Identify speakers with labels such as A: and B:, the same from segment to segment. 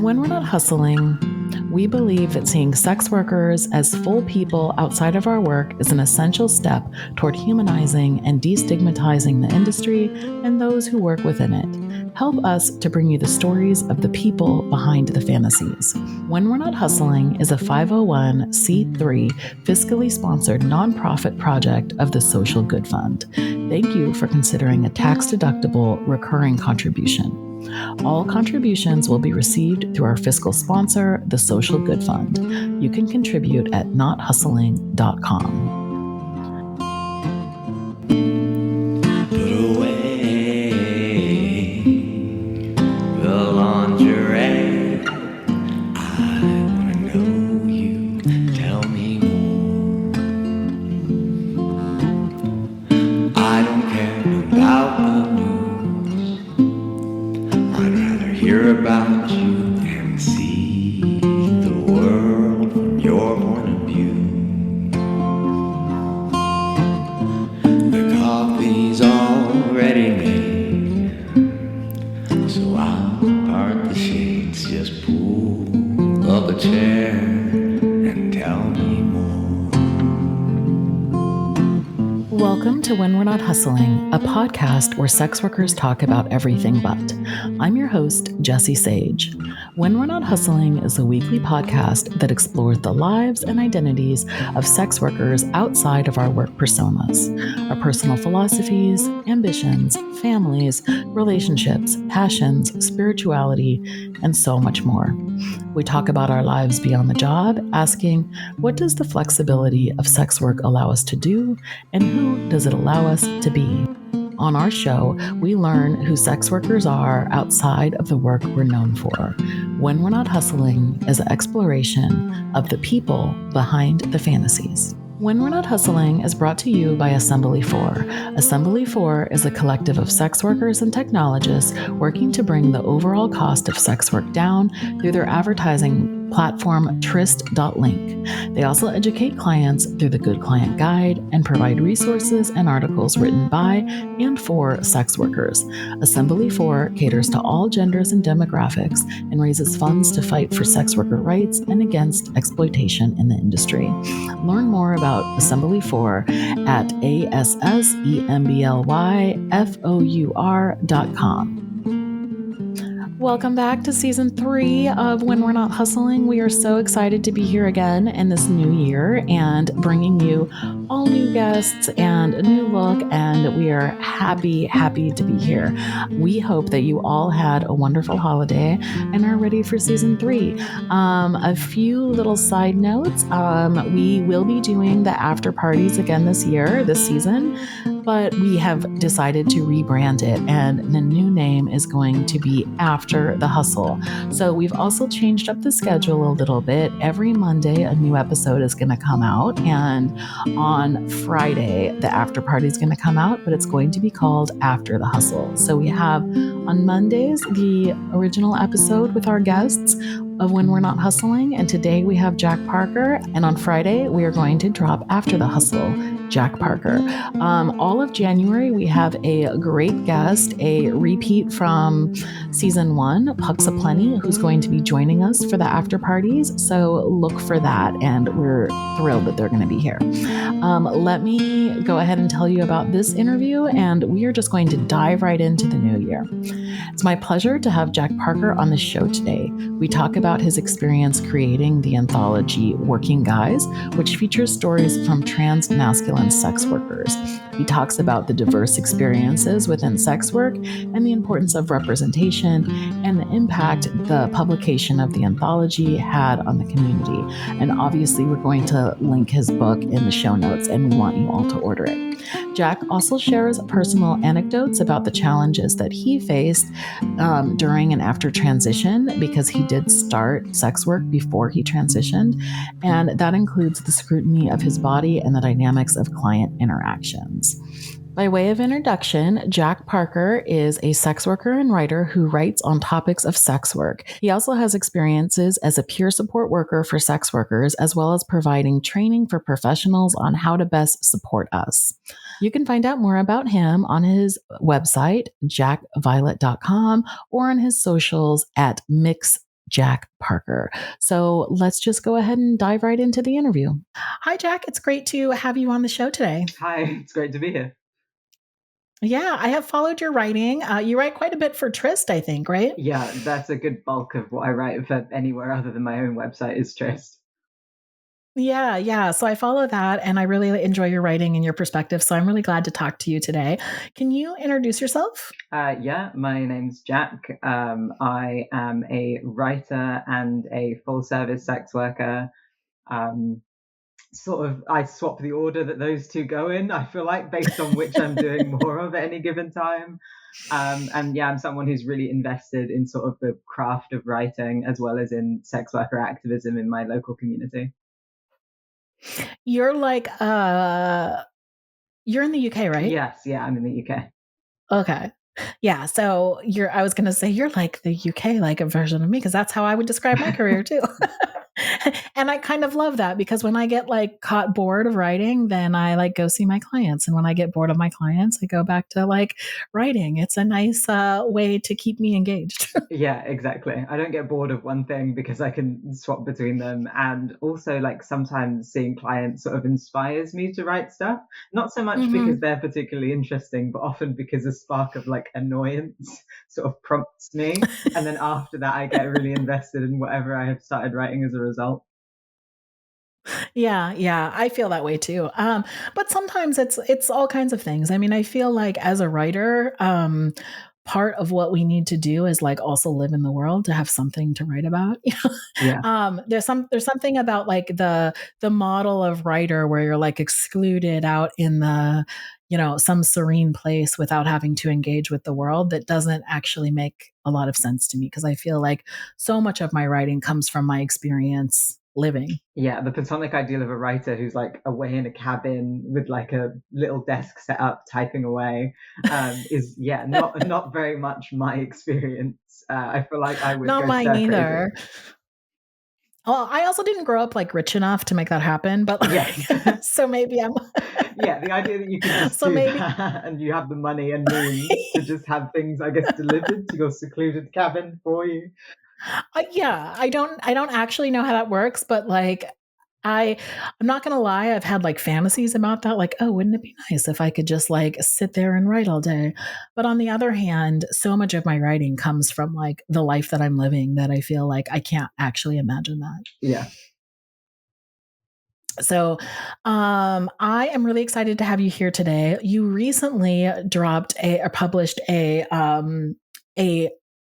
A: At When We're Not Hustling, we believe that seeing sex workers as full people outside of our work is an essential step toward humanizing and destigmatizing the industry and those who work within it. Help us to bring you the stories of the people behind the fantasies. When We're Not Hustling is a 501c3 fiscally sponsored nonprofit project of the Social Good Fund. Thank you for considering a tax-deductible recurring contribution. All contributions will be received through our fiscal sponsor, the Social Good Fund. You can contribute at nothustling.com.
B: Put away the lingerie. I wanna know you. Tell me more. I don't care about the news. I'd rather hear about you and see the world from your point of view. The coffee's already made, so I'll part the shades. Just pull up a chair and tell me more.
A: Welcome to When We're Not Hustling, a podcast where sex workers talk about everything but. I'm your host, Jessie Sage. When We're Not Hustling is a weekly podcast that explores the lives and identities of sex workers outside of our work personas, our personal philosophies, ambitions, families, relationships, passions, spirituality, and so much more. We talk about our lives beyond the job, asking, what does the flexibility of sex work allow us to do, and who does it allow us to be? On our show, we learn who sex workers are outside of the work we're known for. When We're Not Hustling is an exploration of the people behind the fantasies. When We're Not Hustling is brought to you by Assembly 4. Assembly 4 is a collective of sex workers and technologists working to bring the overall cost of sex work down through their advertising platform Tryst.link. They also educate clients through the Good Client Guide and provide resources and articles written by and for sex workers. Assembly 4 caters to all genders and demographics and raises funds to fight for sex worker rights and against exploitation in the industry. Learn more about Assembly 4 at assemblyfour.com. Welcome back to Season 3 of When We're Not Hustling. We are so excited to be here again in this new year and bringing you all new guests and a new look, and we are happy to be here. We hope that you all had a wonderful holiday and are ready for Season 3. A few little side notes. We will be doing the after parties again this season, but we have decided to rebrand it, and the new name is going to be After the Hustle. So we've also changed up the schedule a little bit. Every Monday, a new episode is going to come out, and on Friday, the after party is going to come out, but it's going to be called After the Hustle. So we have on Mondays the original episode with our guests of When We're Not Hustling, and today we have Jack Parker, and on Friday we are going to drop After the Hustle, Jack Parker. All of January we have a great guest, a repeat from Season 1, Pucks Aplenty, who's going to be joining us for the after parties, so look for that, and we're thrilled that they're going to be here. Let me go ahead and tell you about this interview, and we are just going to dive right into the new year. It's my pleasure to have Jack Parker on the show today. We talk about his experience creating the anthology Working Guys, which features stories from transmasculine sex workers. He talks about the diverse experiences within sex work and the importance of representation and the impact the publication of the anthology had on the community. And obviously, we're going to link his book in the show notes, and we want you all to order it. Jack also shares personal anecdotes about the challenges that he faced during and after transition, because he did start sex work before he transitioned, and that includes the scrutiny of his body and the dynamics of client interactions. By way of introduction, Jack Parker is a sex worker and writer who writes on topics of sex work. He also has experiences as a peer support worker for sex workers, as well as providing training for professionals on how to best support us. You can find out more about him on his website, jackviolet.com, or on his socials at Jack Parker. So let's just go ahead and dive right into the interview. Hi, Jack. It's great to have you on the show today.
C: Hi, it's great to be here.
A: Yeah, I have followed your writing. You write quite a bit for Trist, I think, right?
C: Yeah, that's a good bulk of what I write for anywhere other than my own website is Trist.
A: Yeah. So I follow that and I really enjoy your writing and your perspective. So I'm really glad to talk to you today. Can you introduce yourself?
C: Yeah, my name's Jack. I am a writer and a full service sex worker. I swap the order that those two go in, I feel like, based on which I'm doing more of at any given time. And yeah, I'm someone who's really invested in sort of the craft of writing as well as in sex worker activism in my local community.
A: You're like, you're in the UK, right?
C: Yes, yeah, I'm in the UK.
A: Okay. Yeah. So I was going to say, you're like the UK, like a version of me, because that's how I would describe my career too. And I kind of love that because when I get like caught bored of writing, then I like go see my clients. And when I get bored of my clients, I go back to like writing. It's a nice way to keep me engaged.
C: Yeah, exactly. I don't get bored of one thing because I can swap between them. And also, like, sometimes seeing clients sort of inspires me to write stuff. Not so much because they're particularly interesting, but often because a spark of like annoyance sort of prompts me. And then after that, I get really invested in whatever I have started writing as a result.
A: Yeah, I feel that way too. But sometimes it's all kinds of things. I mean, I feel like as a writer, part of what we need to do is like also live in the world to have something to write about.
C: Yeah.
A: There's something about like the model of writer where you're like excluded out in the some serene place without having to engage with the world that doesn't actually make a lot of sense to me because I feel like so much of my writing comes from my experience living.
C: Yeah, the platonic ideal of a writer who's like away in a cabin with like a little desk set up typing away is not very much my experience. I feel like I would
A: Not
C: go
A: mine
C: stir crazy.
A: either. Well, I also didn't grow up like rich enough to make that happen, but
C: Yes.
A: so maybe I'm
C: Yeah, the idea that you can just
A: so
C: do
A: maybe
C: that and you have the money and means to just have things, I guess, delivered to your secluded cabin for you.
A: yeah, I don't actually know how that works, but like I'm not gonna lie, I've had like fantasies about that, like, oh, wouldn't it be nice if I could just like sit there and write all day? But on the other hand, so much of my writing comes from like the life that I'm living that I feel like I can't actually imagine that.
C: Yeah.
A: So, I am really excited to have you here today. You recently published a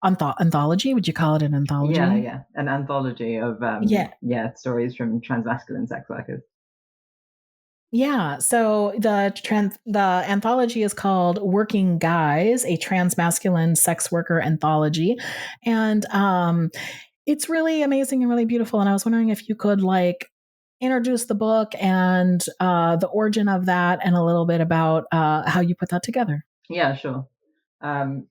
A: anthology. Would you call it an anthology?
C: Yeah. An anthology of
A: Yeah.
C: stories from transmasculine sex workers.
A: Yeah. So the anthology is called Working Guys, a Transmasculine Sex Worker Anthology. And it's really amazing and really beautiful. And I was wondering if you could like introduce the book and the origin of that and a little bit about how you put that together.
C: Yeah, sure.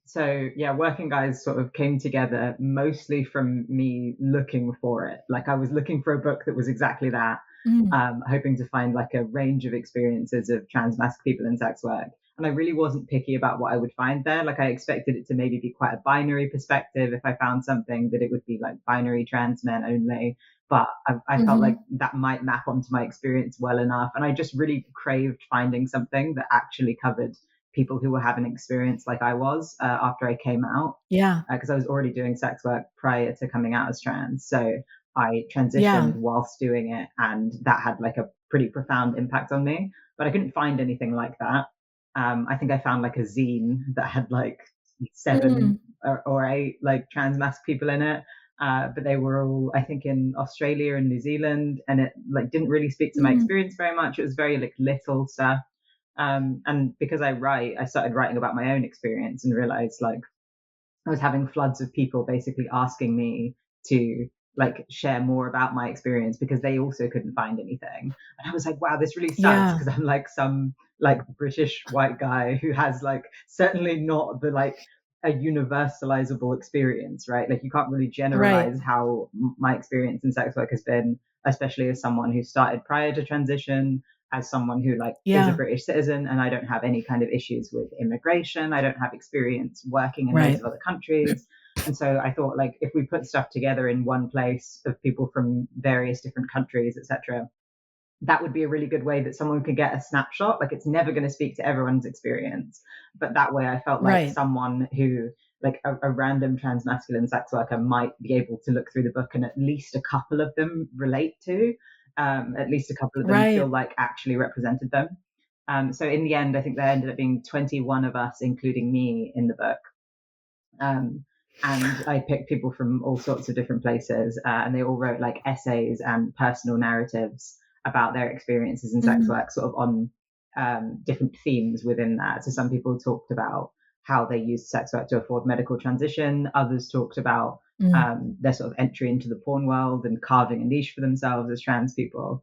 C: So yeah, Working Guys sort of came together mostly from me looking for it. Like I was looking for a book that was exactly that,
A: Mm.
C: hoping to find like a range of experiences of trans masc people in sex work. And I really wasn't picky about what I would find there. Like I expected it to maybe be quite a binary perspective. If I found something that it would be like binary trans men only. But I felt like that might map onto my experience well enough. And I just really craved finding something that actually covered people who were having experience like I was after I came out.
A: Yeah.
C: Because I was already doing sex work prior to coming out as trans. So I
A: Yeah.
C: transitioned whilst doing it, and that had like a pretty profound impact on me. But I couldn't find anything like that. I think I found like a zine that had like seven or eight like trans masc people in it. But they were all, I think, in Australia and New Zealand, and it like didn't really speak to my experience very much. It was very like little stuff. And because I started writing about my own experience and realized like I was having floods of people basically asking me to like share more about my experience because they also couldn't find anything. And I was like, wow, this really sucks
A: Yeah.
C: because I'm like some like British white guy who has like certainly not the like a universalizable experience, right? Like you can't really
A: Right.
C: generalize how my experience in sex work has been, especially as someone who started prior to transition, as someone who like is a
A: Yeah.
C: British citizen, and I don't have any kind of issues with immigration. I don't have experience working in loads
A: Right.
C: of other countries. And so I thought, like, if we put stuff together in one place of people from various different countries, etc., that would be a really good way that someone could get a snapshot. Like, it's never going to speak to everyone's experience, but that way I felt like someone who, like a random transmasculine sex worker, might be able to look through the book and at least a couple of them relate to, at least a couple of them feel like actually represented them. So in the end, I think there ended up being 21 of us, including me, in the book. And I picked people from all sorts of different places, and they all wrote like essays and personal narratives about their experiences in sex work, sort of on different themes within that. So some people talked about how they used sex work to afford medical transition. Others talked about their sort of entry into the porn world and carving a niche for themselves as trans people.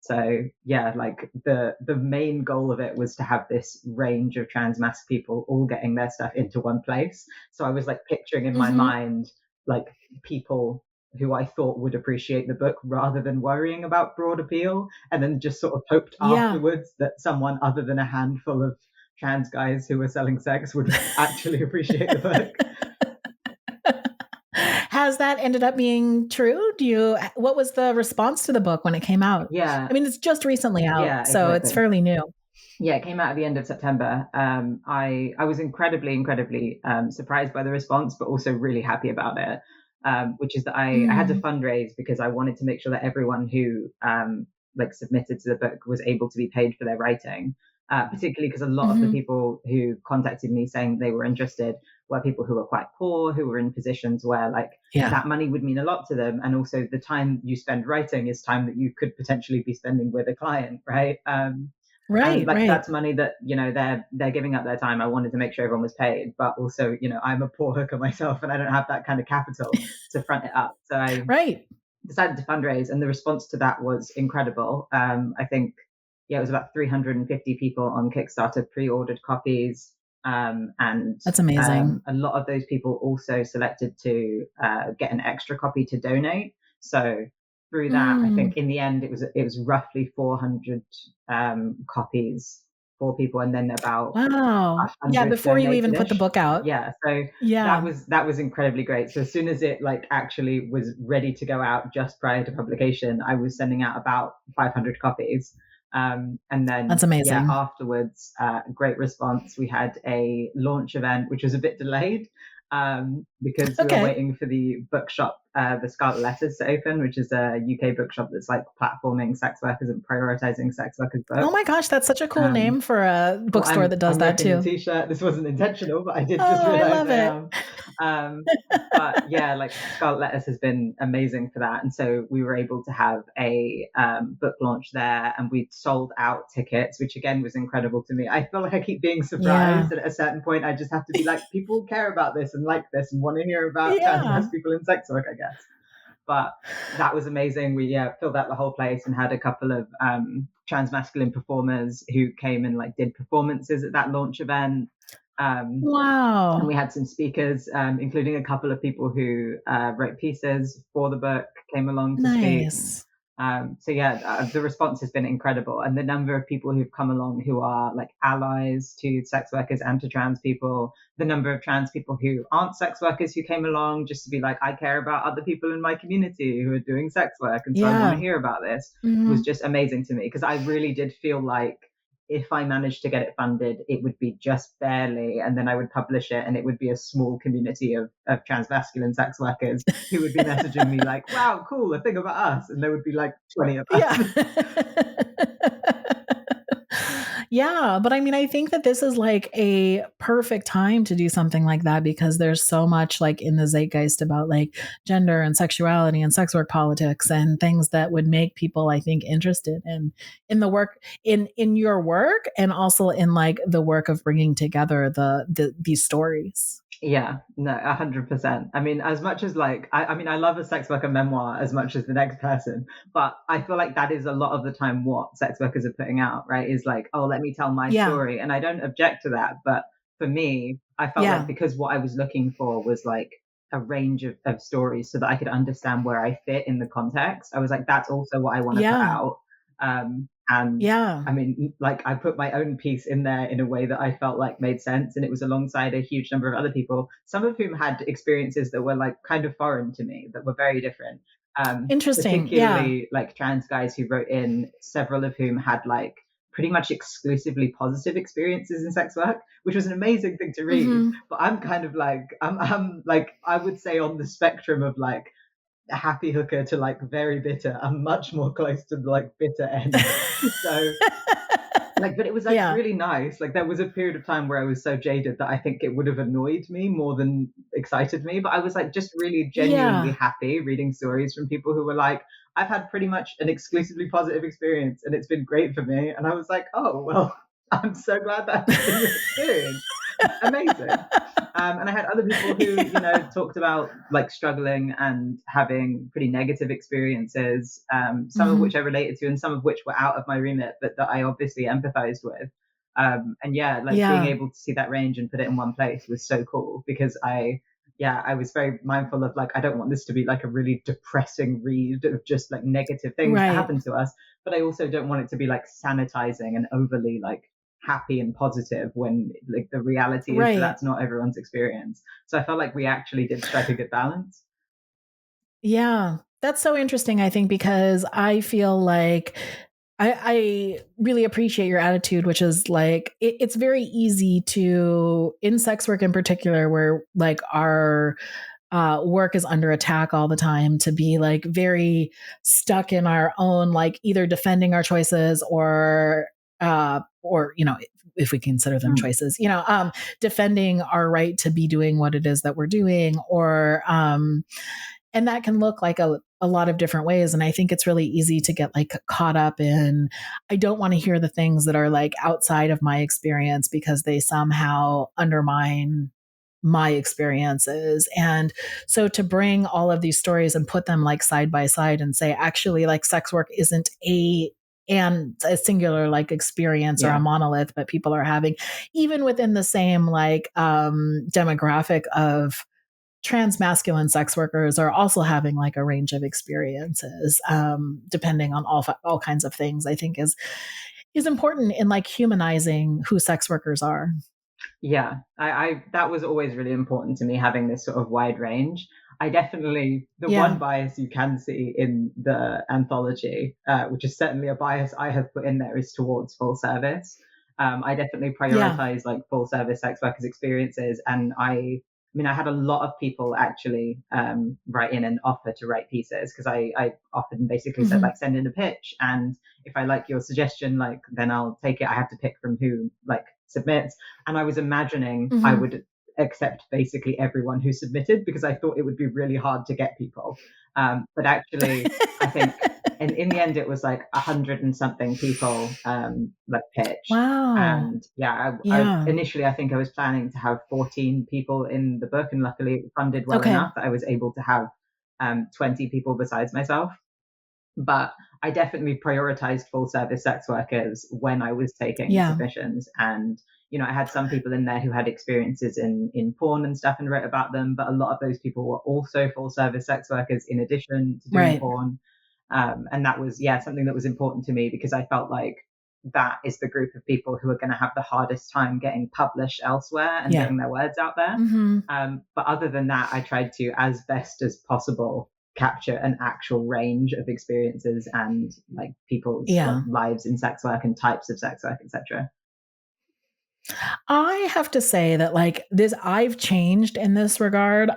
C: So yeah, like the main goal of it was to have this range of trans masc people all getting their stuff into one place. So I was like picturing in my mind, like, people who I thought would appreciate the book rather than worrying about broad appeal, and then just sort of hoped afterwards that someone other than a handful of trans guys who were selling sex would actually appreciate the book.
A: Has that ended up being true? What was the response to the book when it came out?
C: Yeah.
A: I mean, it's just recently out, so
C: exactly.
A: It's fairly new.
C: Yeah, it came out at the end of September. I was incredibly surprised by the response, but also really happy about it, which is that I had to fundraise because I wanted to make sure that everyone who like submitted to the book was able to be paid for their writing, particularly because a lot of the people who contacted me saying they were interested were people who were quite poor, who were in positions where like that money would mean a lot to them. And also the time you spend writing is time that you could potentially be spending with a client, right?
A: Right.
C: That's money that, you know, they're giving up their time. I wanted to make sure everyone was paid, but also, you know, I'm a poor hooker myself and I don't have that kind of capital to front it up. So I decided to fundraise, and the response to that was incredible. I think, it was about 350 people on Kickstarter pre-ordered copies. And
A: that's amazing.
C: A lot of those people also selected to get an extra copy to donate. So through that, I think in the end it was roughly 400 copies for people, and then about
A: before you even put the book out.
C: So that was incredibly great. So as soon as it like actually was ready to go out, just prior to publication, I was sending out about 500 copies. And then
A: that's amazing.
C: Afterwards, great response. We had a launch event which was a bit delayed because we were waiting for the bookshop, the Scarlet Letters, to open, which is a UK bookshop that's like platforming sex workers and prioritizing sex workers books.
A: Oh my gosh, that's such a cool name for a bookstore that does that too.
C: T-shirt. This wasn't intentional, but I did just realize
A: I love it.
C: But yeah, like Scarlet Letters has been amazing for that, and so we were able to have a book launch there, and we sold out tickets, which again was incredible to me. I feel like I keep being surprised, and at a certain point, I just have to be like, people care about this and like this and want to hear about trans people in sex work, I guess. But that was amazing. We filled out the whole place and had a couple of transmasculine performers who came and like did performances at that launch event.
A: Wow.
C: And we had some speakers, including a couple of people who wrote pieces for the book, came along to speak. So the response has been incredible, and the number of people who've come along who are like allies to sex workers and to trans people, the number of trans people who aren't sex workers who came along just to be like, I care about other people in my community who are doing sex work, and so I want to hear about this, was just amazing to me, because I really did feel like if I managed to get it funded, it would be just barely, and then I would publish it, and it would be a small community of transmasculine sex workers who would be messaging me like, wow, cool, a thing about us, and there would be like 20 of us.
A: Yeah, but I mean, I think that this is like a perfect time to do something like that, because there's so much like in the zeitgeist about like gender and sexuality and sex work politics and things that would make people, I think, interested in the work, in your work, and also in like the work of bringing together these stories.
C: Yeah, no, 100%. I mean, as much as like, I mean, I love a sex worker memoir as much as the next person, but I feel like that is a lot of the time what sex workers are putting out, right? Is like, oh, let me tell my story. And I don't object to that. But for me, I felt like because what I was looking for was like a range of stories so that I could understand where I fit in the context. I was like, that's also what I want to put out. And
A: Yeah.
C: I mean, like, I put my own piece in there in a way that I felt like made sense. And it was alongside a huge number of other people, some of whom had experiences that were like kind of foreign to me, that were very different.
A: Interesting. Yeah.
C: Particularly like trans guys who wrote in, several of whom had like pretty much exclusively positive experiences in sex work, which was an amazing thing to read.
A: Mm-hmm.
C: But I'm kind of like, I'm like, I would say on the spectrum of like a happy hooker to like very bitter. I'm much more close to the like bitter end. So like, but it was like
A: Yeah.
C: really nice. Like there was a period of time where I was so jaded that I think it would have annoyed me more than excited me. But I was like just really genuinely
A: Yeah.
C: happy reading stories from people who were like, I've had pretty much an exclusively positive experience and it's been great for me. And I was like, oh well, I'm so glad that's been your experience. Amazing. And I had other people who, you know, talked about like struggling and having pretty negative experiences, some of
A: Mm-hmm.
C: which I related to and some of which were out of my remit, but that I obviously empathized with. And yeah, like being
A: Yeah.
C: able to see that range and put it in one place was so cool because I was very mindful of like, I don't want this to be like a really depressing read of just like negative things that
A: Right.
C: happen to us, but I also don't want it to be like sanitizing and overly like happy and positive when like the reality is that
A: Right.
C: that's not everyone's experience. So I felt like we actually did strike a good balance.
A: Yeah. That's so interesting, I think, because I feel like I really appreciate your attitude, which is like it's very easy to, in sex work in particular, where like our work is under attack all the time, to be like very stuck in our own, like either defending our choices or you know, if we consider them choices, you know, defending our right to be doing what it is that we're doing, or and that can look like a lot of different ways. And I think it's really easy to get like caught up in, I don't want to hear the things that are like outside of my experience because they somehow undermine my experiences. And so to bring all of these stories and put them like side by side and say, actually, like sex work isn't and a singular like experience or a monolith, but people are having, even within the same like demographic of transmasculine sex workers, are also having like a range of experiences, depending on all kinds of things, I think is important in like humanizing who sex workers are.
C: Yeah, I that was always really important to me, having this sort of wide range. I definitely, the one
A: Yeah.
C: bias you can see in the anthology, which is certainly a bias I have put in there, is towards full service. I definitely
A: Yeah.
C: prioritize like full service sex workers experiences, and I mean, I had a lot of people actually write in and offer to write pieces, because I often basically said
A: Mm-hmm.
C: like, send in a pitch, and if I like your suggestion, like then I'll take it. I have to pick from who like submits, and I was imagining I
A: Mm-hmm.
C: would accept basically everyone who submitted, because I thought it would be really hard to get people. But actually, I think, and in the end, it was like 100 and something people like pitched.
A: Wow.
C: And yeah, I
A: Yeah.
C: initially, I think I was planning to have 14 people in the book, and luckily it funded well
A: Okay.
C: enough that I was able to have 20 people besides myself. But I definitely prioritized full service sex workers when I was taking
A: Yeah.
C: submissions. And, you know, I had some people in there who had experiences in porn and stuff and wrote about them, but a lot of those people were also full service sex workers in addition to doing
A: Right.
C: porn. And that was, yeah, something that was important to me, because I felt like that is the group of people who are going to have the hardest time getting published elsewhere and
A: Yeah.
C: getting their words out there.
A: Mm-hmm.
C: But other than that, I tried to, as best as possible, capture an actual range of experiences and like people's like
A: Yeah.
C: lives in sex work and types of sex work, etc.
A: I have to say that like this, I've changed in this regard,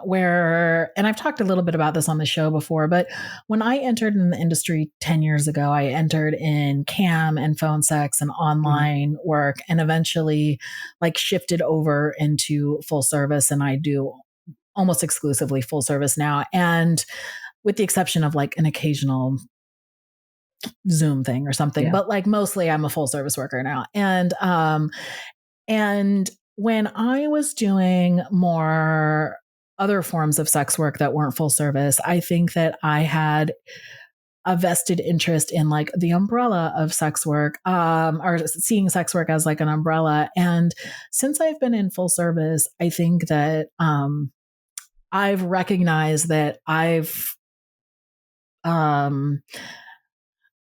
A: where, and I've talked a little bit about this on the show before, but when I entered in the industry 10 years ago, I entered in cam and phone sex and online work, and eventually like shifted over into full service. And I do almost exclusively full service now. And with the exception of like an occasional Zoom thing or something, but like mostly I'm a full service worker now. And when I was doing more other forms of sex work that weren't full service, I think that I had a vested interest in like the umbrella of sex work, or seeing sex work as like an umbrella. And since I've been in full service, I think that I've recognized that um,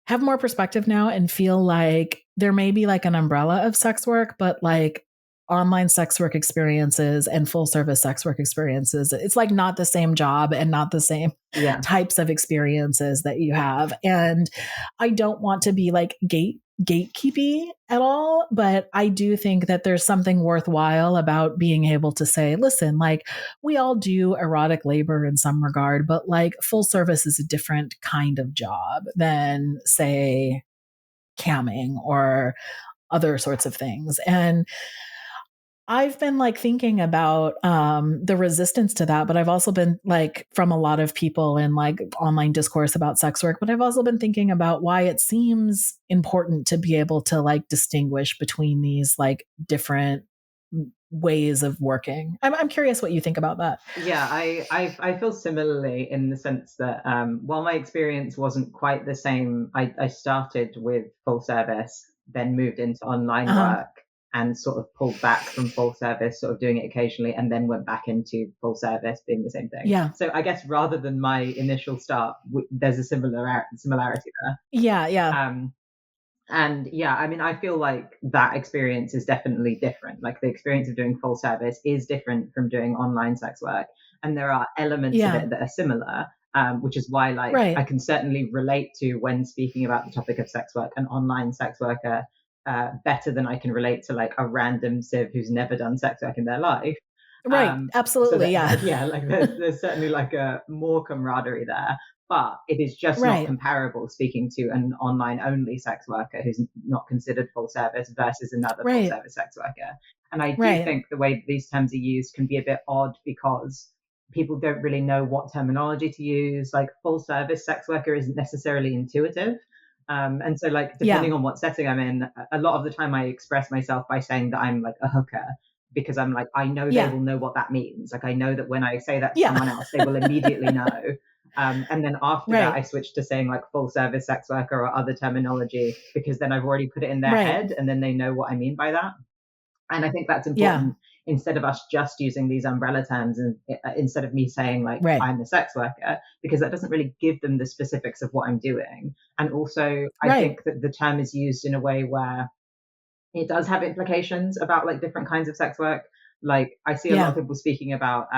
A: have more perspective now and feel like there may be like an umbrella of sex work, but like online sex work experiences and full service sex work experiences, it's like not the same job and not the same types of experiences that you have. And I don't want to be like gatekeepy at all, but I do think that there's something worthwhile about being able to say, listen, like we all do erotic labor in some regard, but like full service is a different kind of job than, say, camming or other sorts of things. And I've been like thinking about the resistance to that, but I've also been like from a lot of people in like online discourse about sex work, but I've also been thinking about why it seems important to be able to like distinguish between these like different ways of working. I'm curious what you think about that.
C: Yeah, I feel similarly in the sense that while my experience wasn't quite the same, I started with full service, then moved into online work and sort of pulled back from full service, sort of doing it occasionally, and then went back into full service being the same thing.
A: Yeah.
C: So I guess rather than my initial start, there's a similarity there.
A: Yeah.
C: And yeah, I mean, I feel like that experience is definitely different. Like the experience of doing full service is different from doing online sex work. And there are elements of it that are similar, which is why like I can certainly relate to when speaking about the topic of sex work, an online sex worker, better than I can relate to like a random civ who's never done sex work in their life.
A: Right. Absolutely.
C: So yeah, like there's certainly like a more camaraderie there. But it is just not comparable speaking to an online only sex worker who's not considered full service versus another full service sex worker. And I do think the way that these terms are used can be a bit odd because people don't really know what terminology to use. Like full service sex worker isn't necessarily intuitive. And so like depending on what setting I'm in, a lot of the time I express myself by saying that I'm like a hooker. Because I'm like, I know they will know what that means. Like, I know that when I say that to someone else, they will immediately know. And then after that, I switched to saying like full service sex worker or other terminology, because then I've already put it in their head and then they know what I mean by that. And I think that's important instead of us just using these umbrella terms and instead of me saying like, I'm a sex worker, because that doesn't really give them the specifics of what I'm doing. And also I think that the term is used in a way where it does have implications about like different kinds of sex work. Like I see a lot of people speaking about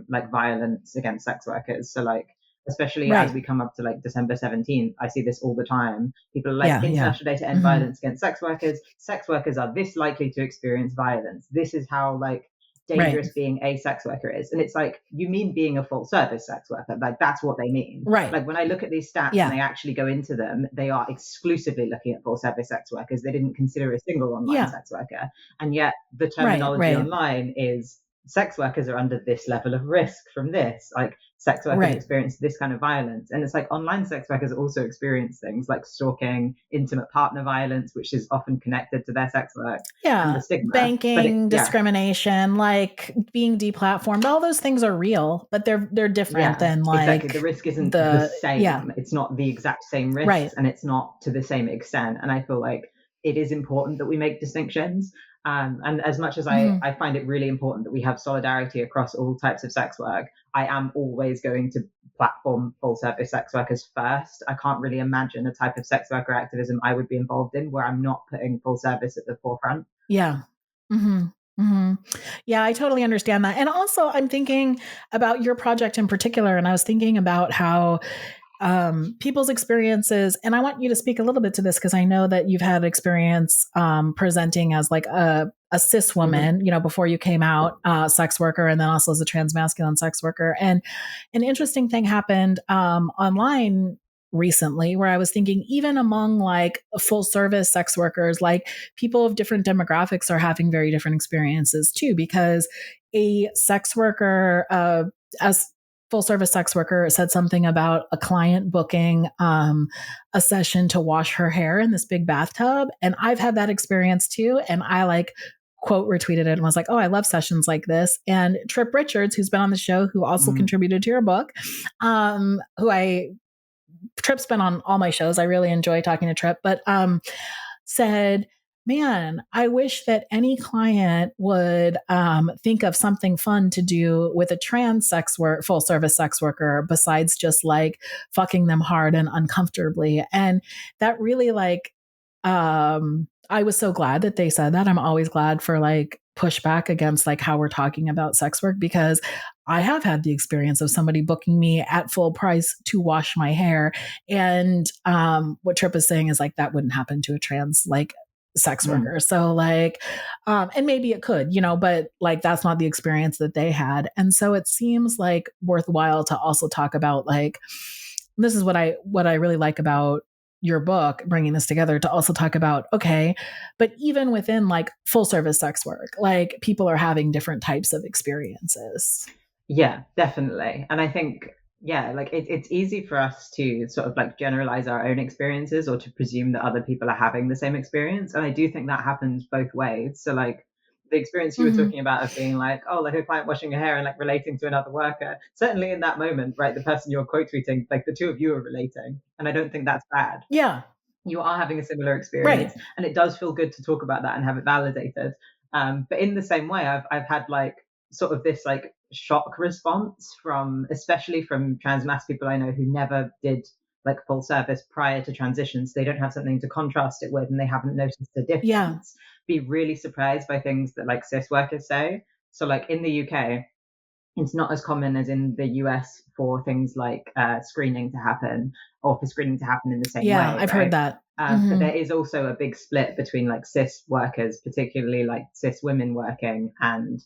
C: like violence against sex workers. So like, especially as we come up to like December 17th, I see this all the time. People are like, International Day to End Violence Against Sex Workers. Sex workers are this likely to experience violence. This is how like dangerous being a sex worker is. And it's like, you mean being a full service sex worker? Like that's what they mean. Like when I look at these stats and I actually go into them, they are exclusively looking at full service sex workers. They didn't consider a single online sex worker. And yet the terminology online is sex workers are under this level of risk from this. Like sex workers experience this kind of violence. And it's like online sex workers also experience things like stalking, intimate partner violence, which is often connected to their sex work. And the stigma.
A: Banking, discrimination, like being deplatformed, all those things are real, but they're different than like
C: exactly. The risk isn't the same. It's not the exact same risk and it's not to the same extent. And I feel like it is important that we make distinctions. And as much as I find it really important that we have solidarity across all types of sex work, I am always going to platform full service sex workers first. I can't really imagine a type of sex worker activism I would be involved in where I'm not putting full service at the forefront.
A: Yeah, I totally understand that. And also I'm thinking about your project in particular, and I was thinking about how people's experiences, and I want you to speak a little bit to this because I know that you've had experience presenting as like a cis woman, before you came out, sex worker, and then also as a transmasculine sex worker. And an interesting thing happened online recently where I was thinking even among like full service sex workers, like people of different demographics are having very different experiences too, because a sex worker, as full service sex worker, said something about a client booking a session to wash her hair in this big bathtub. And I've had that experience too. And I like quote retweeted it and was like, oh, I love sessions like this. And Tripp Richards, who's been on the show, who also contributed to your book, Tripp's been on all my shows. I really enjoy talking to Tripp, but said, Man, I wish that any client would think of something fun to do with a trans full service sex worker besides just like fucking them hard and uncomfortably. And that really I was so glad that they said that. I'm always glad for like pushback against like how we're talking about sex work, because I have had the experience of somebody booking me at full price to wash my hair. And what Trip is saying is like that wouldn't happen to a trans like sex worker. So like, and maybe it could, but like that's not the experience that they had. And so it seems like worthwhile to also talk about like, this is what I really like about your book, bringing this together, to also talk about, okay, but even within like full service sex work, like people are having different types of experiences.
C: Yeah, definitely. And I think, yeah, like it's easy for us to sort of like generalize our own experiences or to presume that other people are having the same experience. And I do think that happens both ways. So like the experience you were talking about of being like, oh, like a client washing your hair and like relating to another worker, certainly in that moment, right, the person you're quote tweeting, like the two of you are relating. And I don't think that's bad.
A: Yeah.
C: You are having a similar experience,
A: right.
C: And it does feel good to talk about that and have it validated. But in the same way, I've had like sort of this like shock response from, especially from trans masc people I know who never did like full service prior to transitions. They don't have something to contrast it with, and they haven't noticed the difference.
A: Yeah.
C: Be really surprised by things that like cis workers say. So like in the UK, it's not as common as in the US for things like screening to happen, or for screening to happen in the same way.
A: Yeah, I've heard that.
C: But there is also a big split between like cis workers, particularly like cis women working, and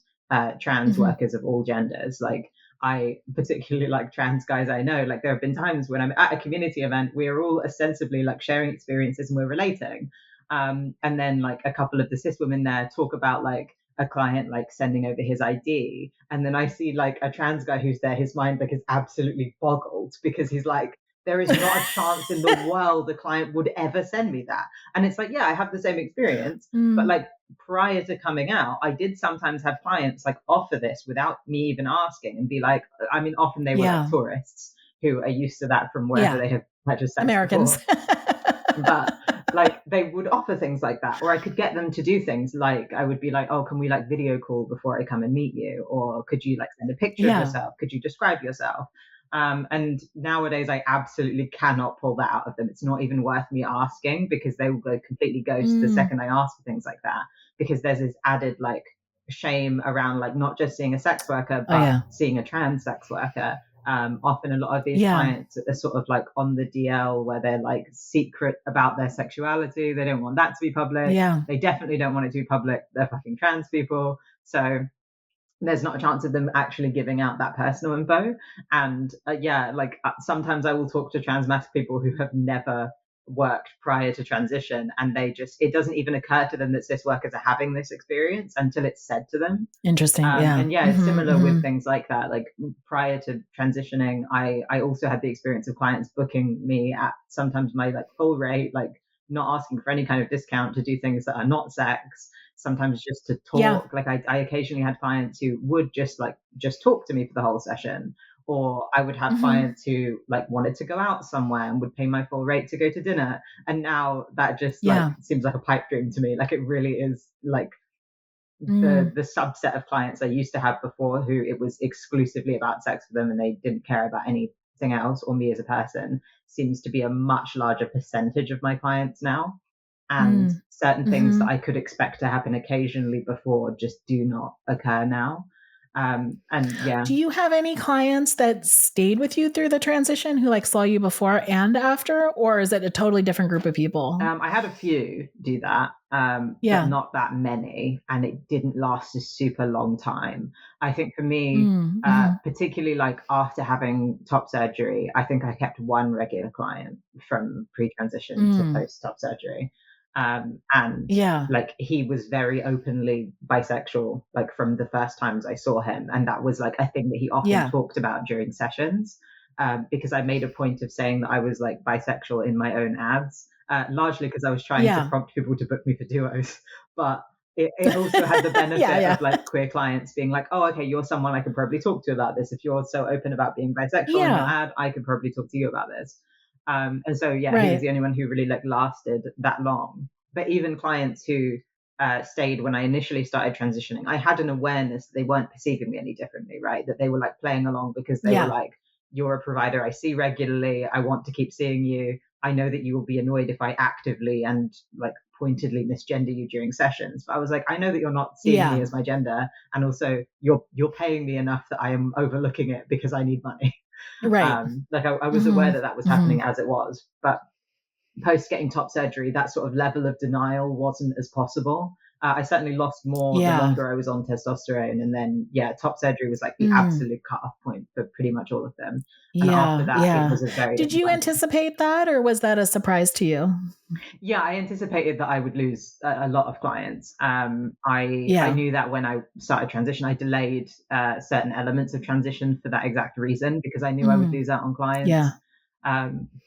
C: trans workers of all genders. Like I particularly like trans guys I know. Like there have been times when I'm at a community event, we are all ostensibly like sharing experiences and we're relating. And then like a couple of the cis women there talk about like a client like sending over his ID, and then I see like a trans guy who's there, his mind like is absolutely boggled, because he's like, there is not a chance in the world a client would ever send me that. And it's like, yeah, I have the same experience, but like prior to coming out, I did sometimes have clients like offer this without me even asking, and be like, I mean, often they were like tourists who are used to that from wherever they have purchased sex
A: Americans.
C: But like they would offer things like that, or I could get them to do things like, I would be like, oh, can we like video call before I come and meet you, or could you like send a picture of yourself, could you describe yourself? And nowadays I absolutely cannot pull that out of them. It's not even worth me asking, because they will go completely ghost the second I ask for things like that, because there's this added like shame around like not just seeing a sex worker, but seeing a trans sex worker. Often a lot of these clients are sort of like on the DL, where they're like secret about their sexuality. They don't want that to be public. They definitely don't want it to be public. They're fucking trans people. So there's not a chance of them actually giving out that personal info. And sometimes I will talk to trans masc people who have never worked prior to transition, and it doesn't even occur to them that cis workers are having this experience until it's said to them.
A: Interesting.
C: And it's similar with things like that. Like prior to transitioning, I also had the experience of clients booking me at sometimes my like full rate, like not asking for any kind of discount, to do things that are not sex, sometimes just to talk. Like I occasionally had clients who would just talk to me for the whole session, or I would have clients who like wanted to go out somewhere and would pay my full rate to go to dinner. And now that just like seems like a pipe dream to me. Like it really is like the subset of clients I used to have before, who it was exclusively about sex for them and they didn't care about anything else, or me as a person, seems to be a much larger percentage of my clients now. And certain things that I could expect to happen occasionally before just do not occur now.
A: Do you have any clients that stayed with you through the transition, who like saw you before and after, or is it a totally different group of people?
C: I had a few do that, but not that many, and it didn't last a super long time. I think for me, particularly like after having top surgery, I think I kept one regular client from pre-transition to post-top surgery. Like he was very openly bisexual, like from the first times I saw him, and that was like a thing that he often talked about during sessions, because I made a point of saying that I was like bisexual in my own ads, largely because I was trying to prompt people to book me for duos, but it also had the benefit of like queer clients being like, oh, okay, you're someone I could probably talk to about this. If you're so open about being bisexual in your ad, I could probably talk to you about this. And so he was the only one who really like lasted that long. But even clients who stayed when I initially started transitioning, I had an awareness that they weren't perceiving me any differently, right? That they were like playing along because they were like, you're a provider I see regularly. I want to keep seeing you. I know that you will be annoyed if I actively and like pointedly misgender you during sessions. But I was like, I know that you're not seeing me as my gender. And also you're paying me enough that I am overlooking it because I need money.
A: Right.
C: Like I was aware that that was happening as it was, but post getting top surgery, that sort of level of denial wasn't as possible. I certainly lost more the longer I was on testosterone. And then, top surgery was like the absolute cutoff point for pretty much all of them. And after that, it was a very...
A: Did you anticipate that, or was that a surprise to you?
C: Yeah, I anticipated that I would lose a lot of clients. I knew that when I started transition, I delayed certain elements of transition for that exact reason, because I knew I would lose out on clients.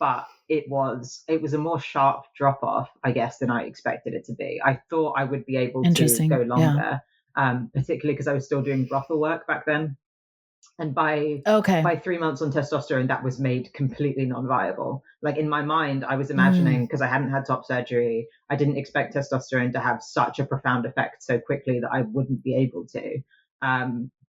C: But it was a more sharp drop off, I guess, than I expected it to be. I thought I would be able to go longer, particularly because I was still doing brothel work back then. And by 3 months on testosterone, that was made completely non-viable. Like in my mind, I was imagining, because I hadn't had top surgery, I didn't expect testosterone to have such a profound effect so quickly that I wouldn't be able to.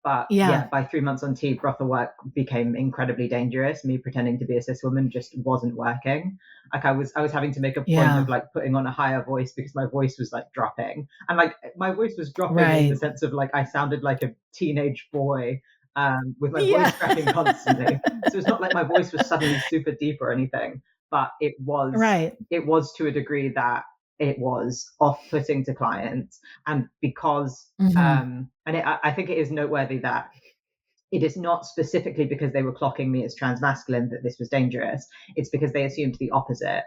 C: But by 3 months on T, brothel work became incredibly dangerous. Me pretending to be a cis woman just wasn't working. Like I was having to make a point of like putting on a higher voice because my voice was like dropping. And like my voice was dropping in the sense of like I sounded like a teenage boy with my voice cracking constantly. So it's not like my voice was suddenly super deep or anything, but it was to a degree that it was off-putting to clients. And because I think it is noteworthy that it is not specifically because they were clocking me as transmasculine that this was dangerous. It's because they assumed the opposite.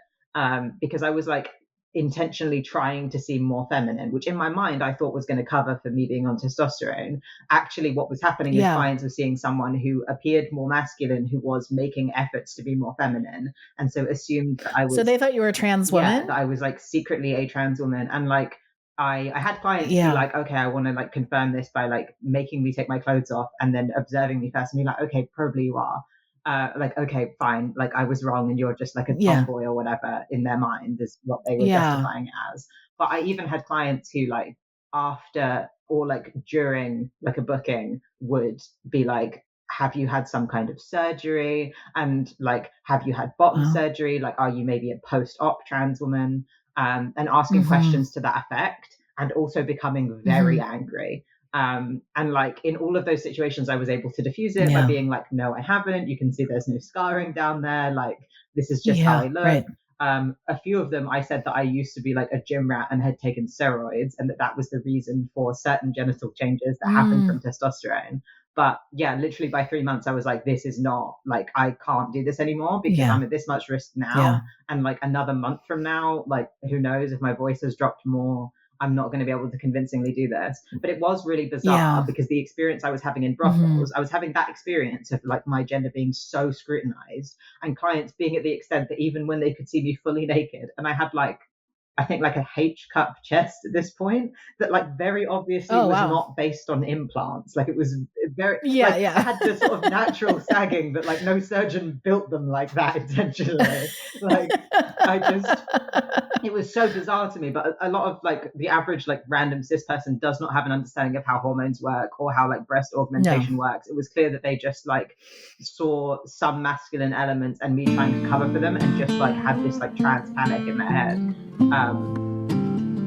C: Because I was like intentionally trying to seem more feminine, which in my mind I thought was going to cover for me being on testosterone. Actually, what was happening is clients were seeing someone who appeared more masculine, who was making efforts to be more feminine, and so assumed that I was... So
A: they thought you were a trans woman?
C: that I was like secretly a trans woman. And like I had clients be like, okay, I want to like confirm this by like making me take my clothes off and then observing me first and be like, okay, probably you are. Like, okay, fine. Like I was wrong and you're just like a tomboy or whatever in their mind is what they were justifying it as. But I even had clients who like after or like during like a booking would be like, have you had some kind of surgery? And like, have you had bottom surgery? Like, are you maybe a post-op trans woman? And asking questions to that effect, and also becoming very angry. And like in all of those situations, I was able to diffuse it by being like, no, I haven't. You can see there's no scarring down there. Like, this is just how I look. Right. A few of them, I said that I used to be like a gym rat and had taken steroids, and that was the reason for certain genital changes that happened from testosterone. But yeah, literally by 3 months, I was like, this is not like, I can't do this anymore because I'm at this much risk now. And like another month from now, like who knows if my voice has dropped more, I'm not going to be able to convincingly do this. But it was really bizarre because the experience I was having in brothels, I was having that experience of like my gender being so scrutinized and clients being at the extent that even when they could see me fully naked, and I had like, I think like a H cup chest at this point that like very obviously was not based on implants. Like it was very, I had the sort of natural sagging that like no surgeon built them like that intentionally. Like it was so bizarre to me, but a lot of like the average like random cis person does not have an understanding of how hormones work or how like breast augmentation works. It was clear that they just like saw some masculine elements and me trying to cover for them and just like had this like trans panic in their head.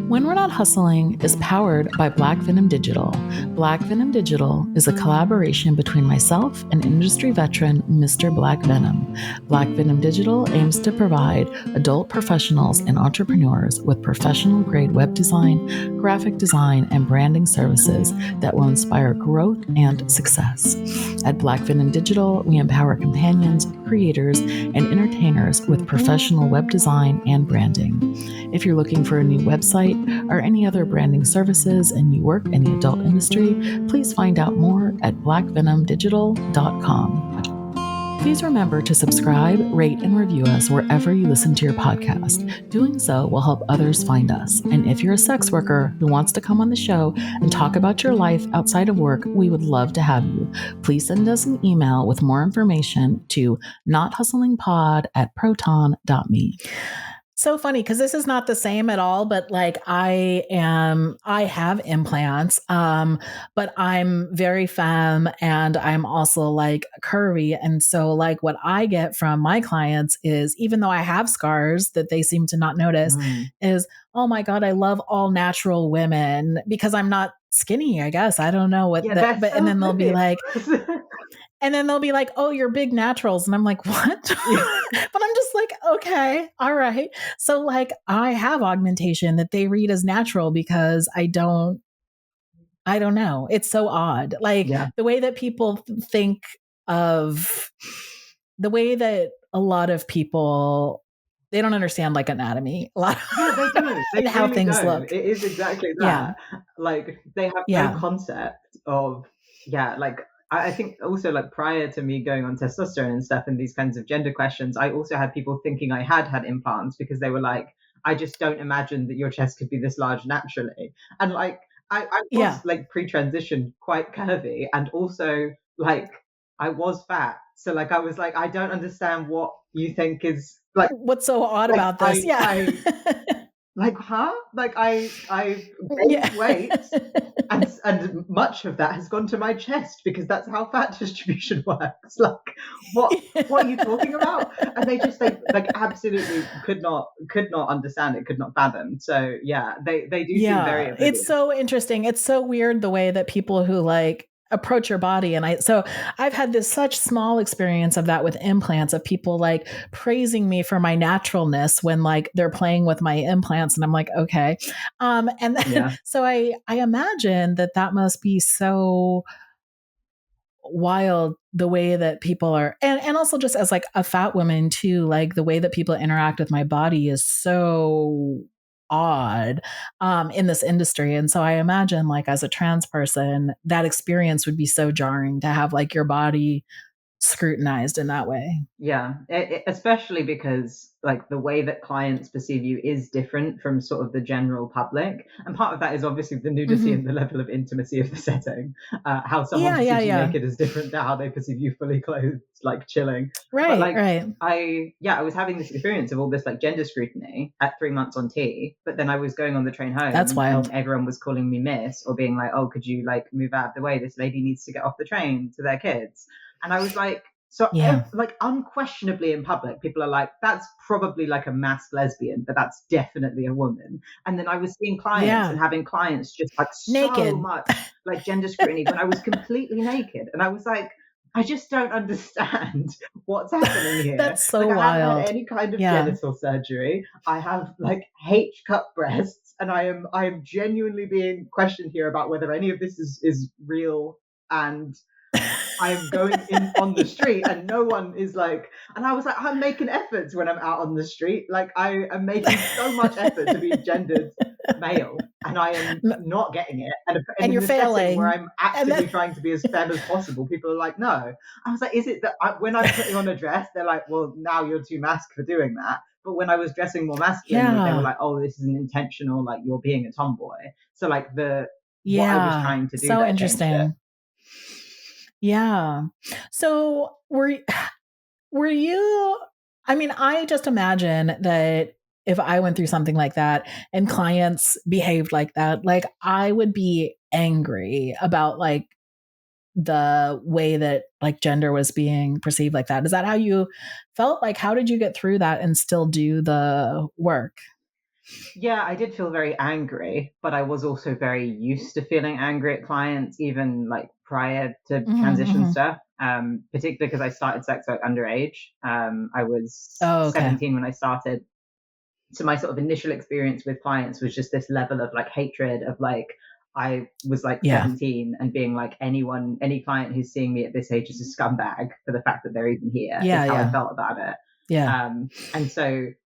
A: When We're Not Hustling is powered by Black Venom Digital. Black Venom Digital is a collaboration between myself and industry veteran Mr. Black Venom. Black Venom Digital aims to provide adult professionals and entrepreneurs with professional-grade web design, graphic design, and branding services that will inspire growth and success. At Black Venom Digital, we empower companions, creators, and entertainers with professional web design and branding. If you're looking for a new website or any other branding services and you work in the adult industry, please find out more at blackvenomdigital.com. Please remember to subscribe, rate, and review us wherever you listen to your podcast. Doing so will help others find us. And if you're a sex worker who wants to come on the show and talk about your life outside of work, we would love to have you. Please send us an email with more information to nothustlingpod@proton.me. so funny because this is not the same at all, but like I have implants, but I'm very femme and I'm also like curvy. And so like what I get from my clients is, even though I have scars that they seem to not notice, is, oh my God, I love all natural women because I'm not skinny, I guess. I don't know what that, but, and then they'll be like, oh, you're big naturals. And I'm like, what?
C: Yeah.
A: But I'm just like, okay, all right. So like I have augmentation that they read as natural because I don't know. It's so odd. Like the way that people think of the way that a lot of people, they don't understand like anatomy. A lot
C: they don't. They
A: and how
C: really
A: things
C: don't.
A: look.
C: It is exactly that. Like they have no concept of, like I think also like prior to me going on testosterone and stuff and these kinds of gender questions, I also had people thinking I had implants because they were like, I just don't imagine that your chest could be this large naturally. And like I was like pre-transition quite curvy, and also like I was fat. So like I was like, I don't understand what you think is like
A: what's so odd
C: like,
A: about this.
C: Like, huh? Like I gained weight and much of that has gone to my chest because that's how fat distribution works. Like, what are you talking about? And they just like absolutely could not understand it, could not fathom. So they do seem very oblivious.
A: It's so interesting. It's so weird the way that people who like approach your body. And I've had this such small experience of that with implants, of people like praising me for my naturalness when like they're playing with my implants, and I'm like, okay. And then, so I imagine that must be so wild, the way that people are, and also just as like a fat woman too, like the way that people interact with my body is so odd in this industry. And so I imagine like as a trans person, that experience would be so jarring to have like your body scrutinized in that way.
C: Especially because like the way that clients perceive you is different from sort of the general public, and part of that is obviously the nudity and the level of intimacy of the setting. How someone perceives you naked is different to how they perceive you fully clothed, like chilling. But like I was having this experience of all this like gender scrutiny at 3 months on T, but then I was going on the train home.
A: That's wild.
C: And everyone was calling me miss, or being like, oh, could you like move out of the way? This lady needs to get off the train to their kids. And I was like, like unquestionably in public, people are like, that's probably like a Masc lesbian, but that's definitely a woman. And then I was seeing clients and having clients just like naked. So much like gender scrutiny when I was completely naked. And I was like, I just don't understand what's happening here.
A: That's so
C: like,
A: wild.
C: I haven't had any kind of genital surgery. I have like H-cup breasts, and I am genuinely being questioned here about whether any of this is real. And I'm going in on the street and no one is like, and I was like, I'm making efforts when I'm out on the street. Like I am making so much effort to be gendered male, and I am not getting it. And
A: you're failing.
C: Where I'm actively trying to be as femme as possible, people are like, no. I was like, is it that when I'm putting on a dress, they're like, well, now you're too Masc for doing that. But when I was dressing more masculine, they were like, oh, this is an intentional, like you're being a tomboy. So like what I was trying to do.
A: So interesting. Yeah. So were you, I mean, I just imagine that if I went through something like that and clients behaved like that, like I would be angry about like the way that like gender was being perceived like that. Is that how you felt? Like, how did you get through that and still do the work?
C: Yeah, I did feel very angry, but I was also very used to feeling angry at clients, even like prior to transition stuff, particularly because I started sex work underage. I was 17 when I started. So my sort of initial experience with clients was just this level of like hatred of like, I was like 17 and being like, any client who's seeing me at this age is a scumbag for the fact that they're even here. Is how I felt about it.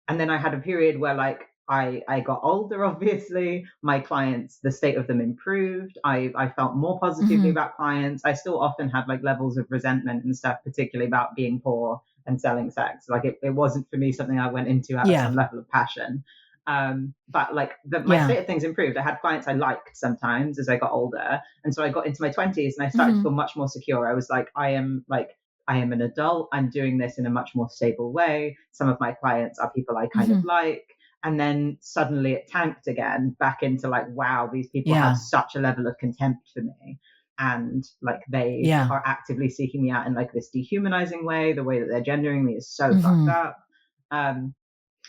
C: And then I had a period where like, I got older, obviously. My clients, the state of them improved. I felt more positively about clients. I still often had like levels of resentment and stuff, particularly about being poor and selling sex. Like it wasn't for me something I went into out of some level of passion. But like my state of things improved. I had clients I liked sometimes as I got older. And so I got into my 20s and I started to feel much more secure. I was like, I am an adult. I'm doing this in a much more stable way. Some of my clients are people I kind of like. And then suddenly it tanked again back into like, wow, these people
A: Yeah.
C: have such a level of contempt for me. And like they
A: Yeah.
C: are actively seeking me out in like this dehumanizing way. The way that they're gendering me is so fucked
A: Mhm.
C: up.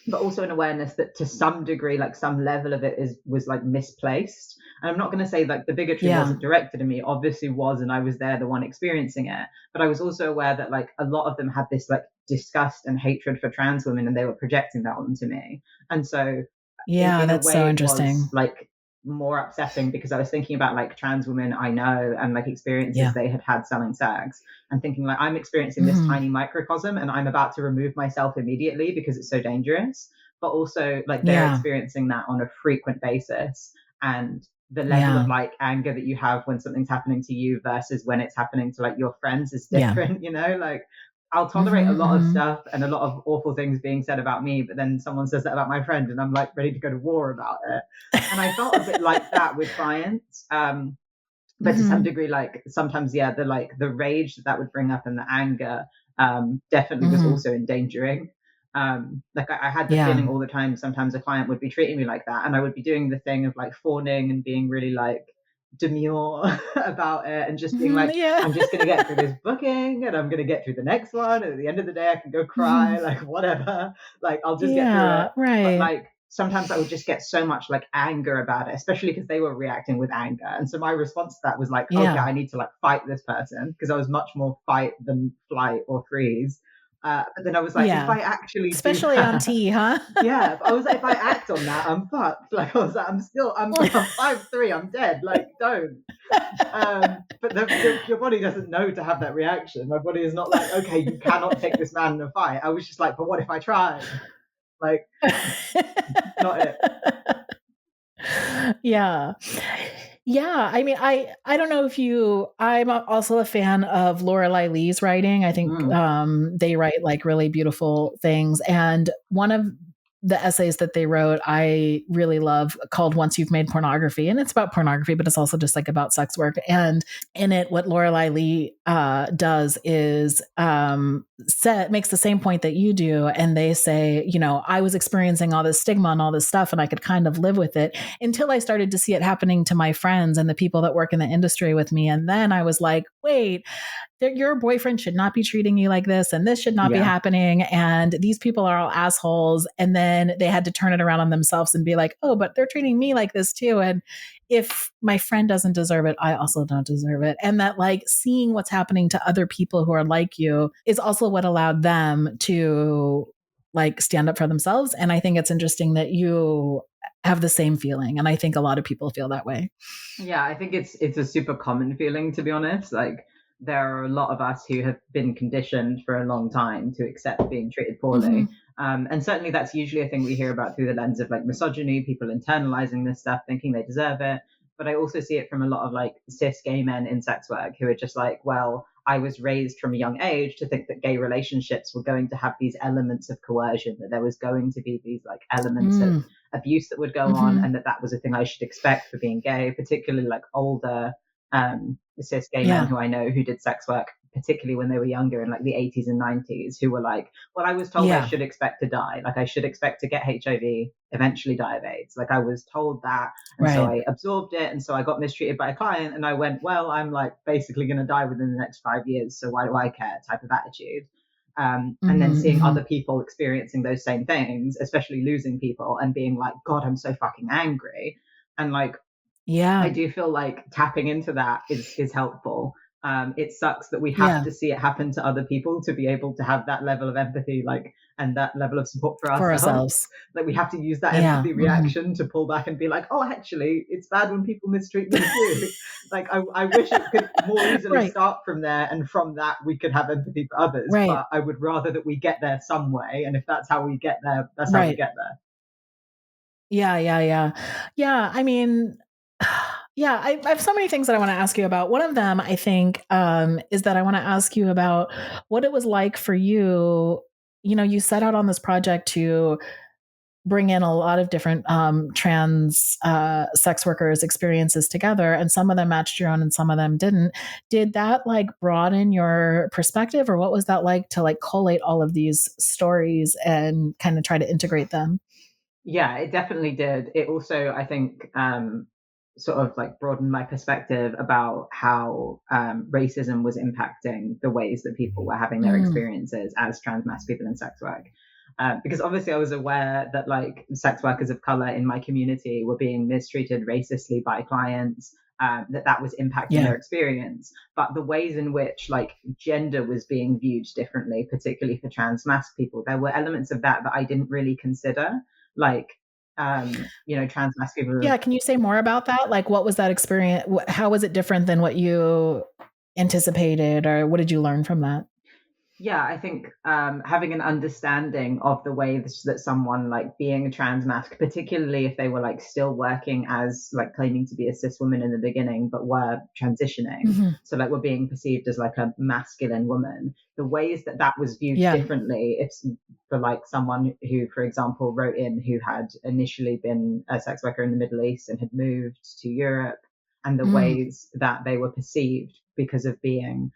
C: But also an awareness that to some degree, like some level of it was like misplaced. And I'm not going to say like the bigotry
A: Yeah.
C: wasn't directed at me, obviously was, and I was there, the one experiencing it. But I was also aware that like a lot of them had this like disgust and hatred for trans women, and they were projecting that onto me. And so
A: Yeah,
C: in a
A: that's so
C: way it was
A: interesting.
C: like more upsetting because I was thinking about like trans women I know and like experiences they had selling sex, and thinking like I'm experiencing this tiny microcosm and I'm about to remove myself immediately because it's so dangerous. But also like they're experiencing that on a frequent basis, and the level of like anger that you have when something's happening to you versus when it's happening to like your friends is different. Like I'll tolerate a lot of stuff and a lot of awful things being said about me, but then someone says that about my friend and I'm like ready to go to war about it. And I felt a bit like that with clients. But to some degree, like sometimes, the rage that would bring up and the anger definitely was also endangering. Like I had the feeling all the time, sometimes a client would be treating me like that and I would be doing the thing of like fawning and being really like demure about it and just being like, I'm just going to get through this booking and I'm going to get through the next one. And at the end of the day, I can go cry, like whatever, like I'll just get through it. But like, sometimes I would just get so much like anger about it, especially because they were reacting with anger. And so my response to that was like, okay, I need to like fight this person, because I was much more fight than flight or freeze. But then I was like, if I actually
A: especially
C: do that,
A: on tea, huh?
C: yeah, I was like, if I act on that, I'm fucked. Like I was like, I'm 5'3", I'm dead. Like don't. But your body doesn't know to have that reaction. My body is not like, okay, you cannot take this man in a fight. I was just like, but what if I tried? Like, not it.
A: Yeah. I mean, I don't know if I'm also a fan of Lorelei Lee's writing. I think they write like really beautiful things. And one of the essays that they wrote, I really love, called Once You've Made Pornography. And it's about pornography, but it's also just like about sex work. And in it, what Lorelei Lee does is makes the same point that you do. And they say, I was experiencing all this stigma and all this stuff, and I could kind of live with it until I started to see it happening to my friends and the people that work in the industry with me. And then I was like, wait, your boyfriend should not be treating you like this, and this should not be happening, and these people are all assholes. And then they had to turn it around on themselves and be like, oh, but they're treating me like this too, and if my friend doesn't deserve it, I also don't deserve it. And that like seeing what's happening to other people who are like you is also what allowed them to like stand up for themselves. And I think it's interesting that you have the same feeling, and I think a lot of people feel that way.
C: Yeah, I think it's a super common feeling, to be honest. Like there are a lot of us who have been conditioned for a long time to accept being treated poorly. And certainly that's usually a thing we hear about through the lens of like misogyny, people internalizing this stuff, thinking they deserve it. But I also see it from a lot of like cis gay men in sex work who are just like, well, I was raised from a young age to think that gay relationships were going to have these elements of coercion, that there was going to be these like elements of abuse that would go on, and that was a thing I should expect for being gay, particularly like older cis gay men who I know who did sex work, particularly when they were younger in like the 80s and 90s, who were like, well, I was told I should expect to die. Like I should expect to get HIV, eventually die of AIDS. Like I was told that. And so I absorbed it. And so I got mistreated by a client and I went, well, I'm like basically going to die within the next 5 years. So why do I care type of attitude. And then seeing other people experiencing those same things, especially losing people, and being like, God, I'm so fucking angry. And like, I do feel like tapping into that is helpful. It sucks that we have to see it happen to other people to be able to have that level of empathy, like, and that level of support for ourselves. Like we have to use that empathy reaction to pull back and be like, oh, actually, it's bad when people mistreat me too. Like I wish it could more easily start from there, and from that we could have empathy for others. But I would rather that we get there some way, and if that's how we get there, that's how we get there.
A: Yeah. I mean, I have so many things that I want to ask you about. One of them, I think, is that I want to ask you about what it was like for you. You set out on this project to bring in a lot of different trans sex workers' experiences together, and some of them matched your own and some of them didn't. Did that like broaden your perspective, or what was that like to like collate all of these stories and kind of try to integrate them?
C: Yeah, it definitely did. It also, I think, sort of like broadened my perspective about how racism was impacting the ways that people were having their
A: Mm,
C: experiences as trans mass people in sex work. Because obviously I was aware that like sex workers of color in my community were being mistreated racistly by clients, that was impacting
A: yeah.
C: their experience. But the ways in which like gender was being viewed differently, particularly for trans mass people, there were elements of that that I didn't really consider. Like, trans mass people.
A: Yeah, can you say more about that? Like, what was that experience? How was it different than what you anticipated, or what did you learn from that?
C: Yeah, I think having an understanding of the way that someone like being a trans masc, particularly if they were like still working as like claiming to be a cis woman in the beginning, but were transitioning,
A: Mhm.
C: so like were being perceived as like a masculine woman, the ways that that was viewed
A: Yeah.
C: differently. If for like someone who, for example, wrote in who had initially been a sex worker in the Middle East and had moved to Europe, and the
A: Mm,
C: ways that they were perceived because of being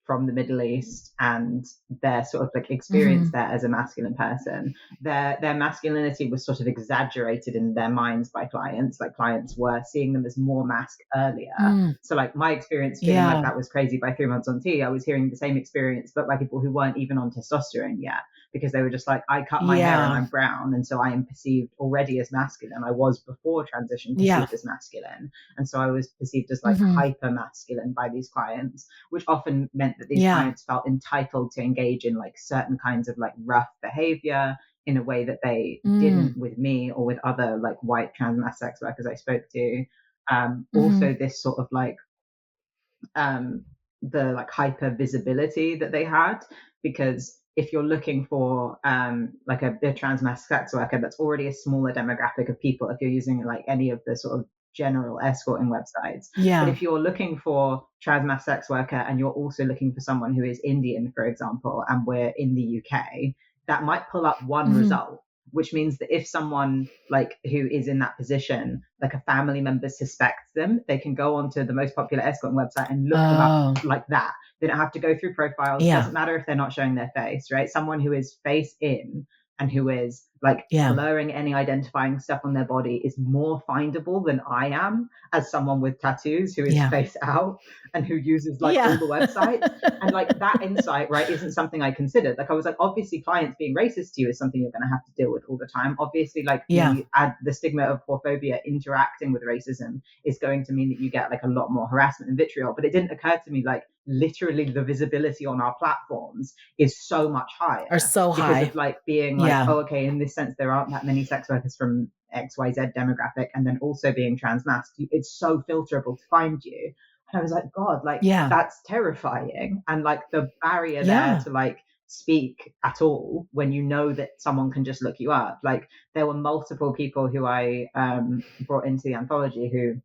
C: from the Middle East and their sort of like experience
A: mhm.
C: there as a masculine person. Their masculinity was sort of exaggerated in their minds by clients. Like clients were seeing them as more masc earlier.
A: Mm,
C: So like my experience feeling like
A: yeah.
C: that was crazy by 3 months on T, I was hearing the same experience, but by people who weren't even on testosterone yet, because they were just like, I cut my hair and
A: Yeah.
C: I'm brown, and so I am perceived already as masculine. I was before transition
A: Yeah.
C: perceived as masculine, and so I was perceived as like
A: Mhm.
C: hyper masculine by these clients, which often meant that these
A: Yeah.
C: clients felt entitled to engage in like certain kinds of like rough behavior in a way that they
A: Mm,
C: didn't with me or with other like white trans mass sex workers I spoke to. Also,
A: mhm.
C: this sort of like um, the like hyper visibility that they had, because if you're looking for like a trans mass sex worker, that's already a smaller demographic of people if you're using like any of the sort of general escorting websites. But
A: Yeah.
C: if you're looking for trans mass sex worker and you're also looking for someone who is Indian, for example, and we're in the UK, that might pull up one
A: Mhm.
C: result, which means that if someone like who is in that position, like a family member suspects them, they can go onto the most popular escorting website and look them up
A: Oh,
C: like that. They don't have to go through profiles.
A: yeah.
C: Doesn't matter if they're not showing their face, right? Someone who is face in and who is like
A: Yeah.
C: blurring any identifying stuff on their body is more findable than I am as someone with tattoos who is
A: Yeah.
C: face out and who uses like all
A: Yeah.
C: the websites. And like that insight, right, isn't something I considered. Like I was like, obviously clients being racist to you is something you're going to have to deal with all the time. Obviously, like
A: Yeah.
C: the stigma of whorephobia interacting with racism is going to mean that you get like a lot more harassment and vitriol. But it didn't occur to me like literally the visibility on our platforms is so much
A: Are
C: higher
A: so
C: because
A: high.
C: of like being like,
A: Yeah.
C: oh, okay, in this sense, there aren't that many sex workers from XYZ demographic, and then also being trans masked, it's so filterable to find you. And I was like, God, like
A: Yeah.
C: that's terrifying. And like the barrier there
A: Yeah.
C: to like speak at all when you know that someone can just look you up. Like there were multiple people who I brought into the anthology who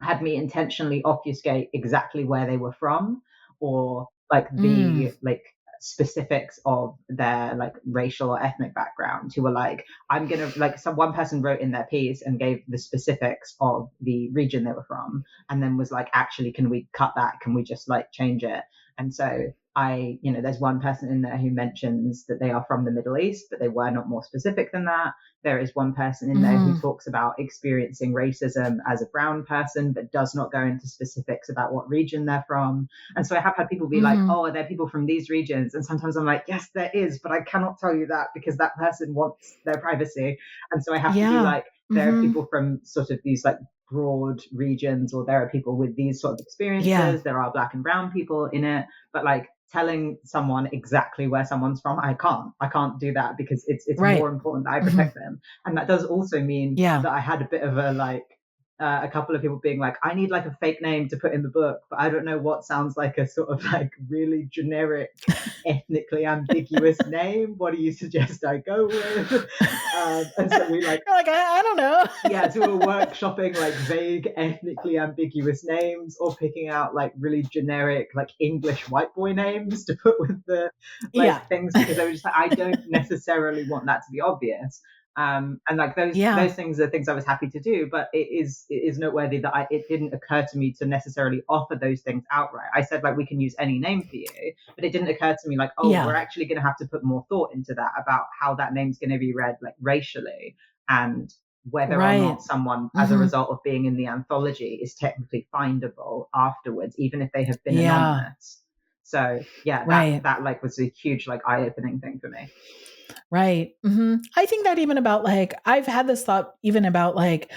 C: had me intentionally obfuscate exactly where they were from or like
A: Mm.
C: the like specifics of their like racial or ethnic background, who were like, I'm gonna like one person wrote in their piece and gave the specifics of the region they were from, and then was like, actually, can we cut that, can we just like change it? And so there's one person in there who mentions that they are from the Middle East, but they were not more specific than that. There is one person in there who
A: Mhm.
C: talks about experiencing racism as a brown person, but does not go into specifics about what region they're from. And so I have had people be like,
A: Mhm.
C: oh, are there people from these regions? And sometimes I'm like, yes, there is, but I cannot tell you that because that person wants their privacy. And so I have to be
A: Yeah.
C: like, there are
A: Mhm.
C: people from sort of these like broad regions, or there are people with these sort of
A: Yeah.
C: experiences. There are black and brown people in it, but like telling someone exactly where someone's from, I can't do that because it's
A: Right.
C: more important that I
A: Mhm.
C: protect them. And that does also mean
A: Yeah.
C: that I had a bit of a like a couple of people being like, I need like a fake name to put in the book, but I don't know what sounds like a sort of like really generic, ethnically ambiguous name. What do you suggest I go with? And so we like,
A: You're like, I don't know.
C: yeah, so we're workshopping like vague, ethnically ambiguous names, or picking out like really generic, like English white boy names to put with the like
A: Yeah.
C: things, because I was just like, I don't necessarily want that to be obvious. And like those things are things I was happy to do, but it is noteworthy that it didn't occur to me to necessarily offer those things outright. I said like we can use any name for you, but it didn't occur to me like, oh, we're actually going to have to put more thought into that about how that name's going to be read like racially, and whether or not someone, as a result of being in the anthology, is technically findable afterwards, even if they have been anonymous. So that like was a huge like eye-opening thing for me.
A: Right. Mm-hmm. I think that even about like, I've had this thought even about like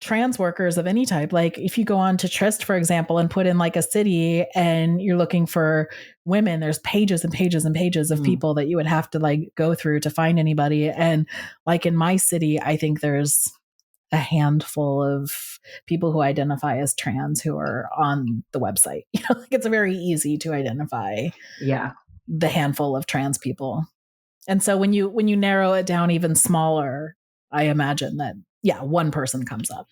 A: trans workers of any type. Like if you go on to Trist, for example, and put in like a city and you're looking for women, there's pages and pages and pages of people that you would have to like go through to find anybody. And like in my city, I think there's a handful of people who identify as trans who are on the website. You know, like it's very easy to identify the handful of trans people. And so when you narrow it down even smaller, I imagine that one person comes up.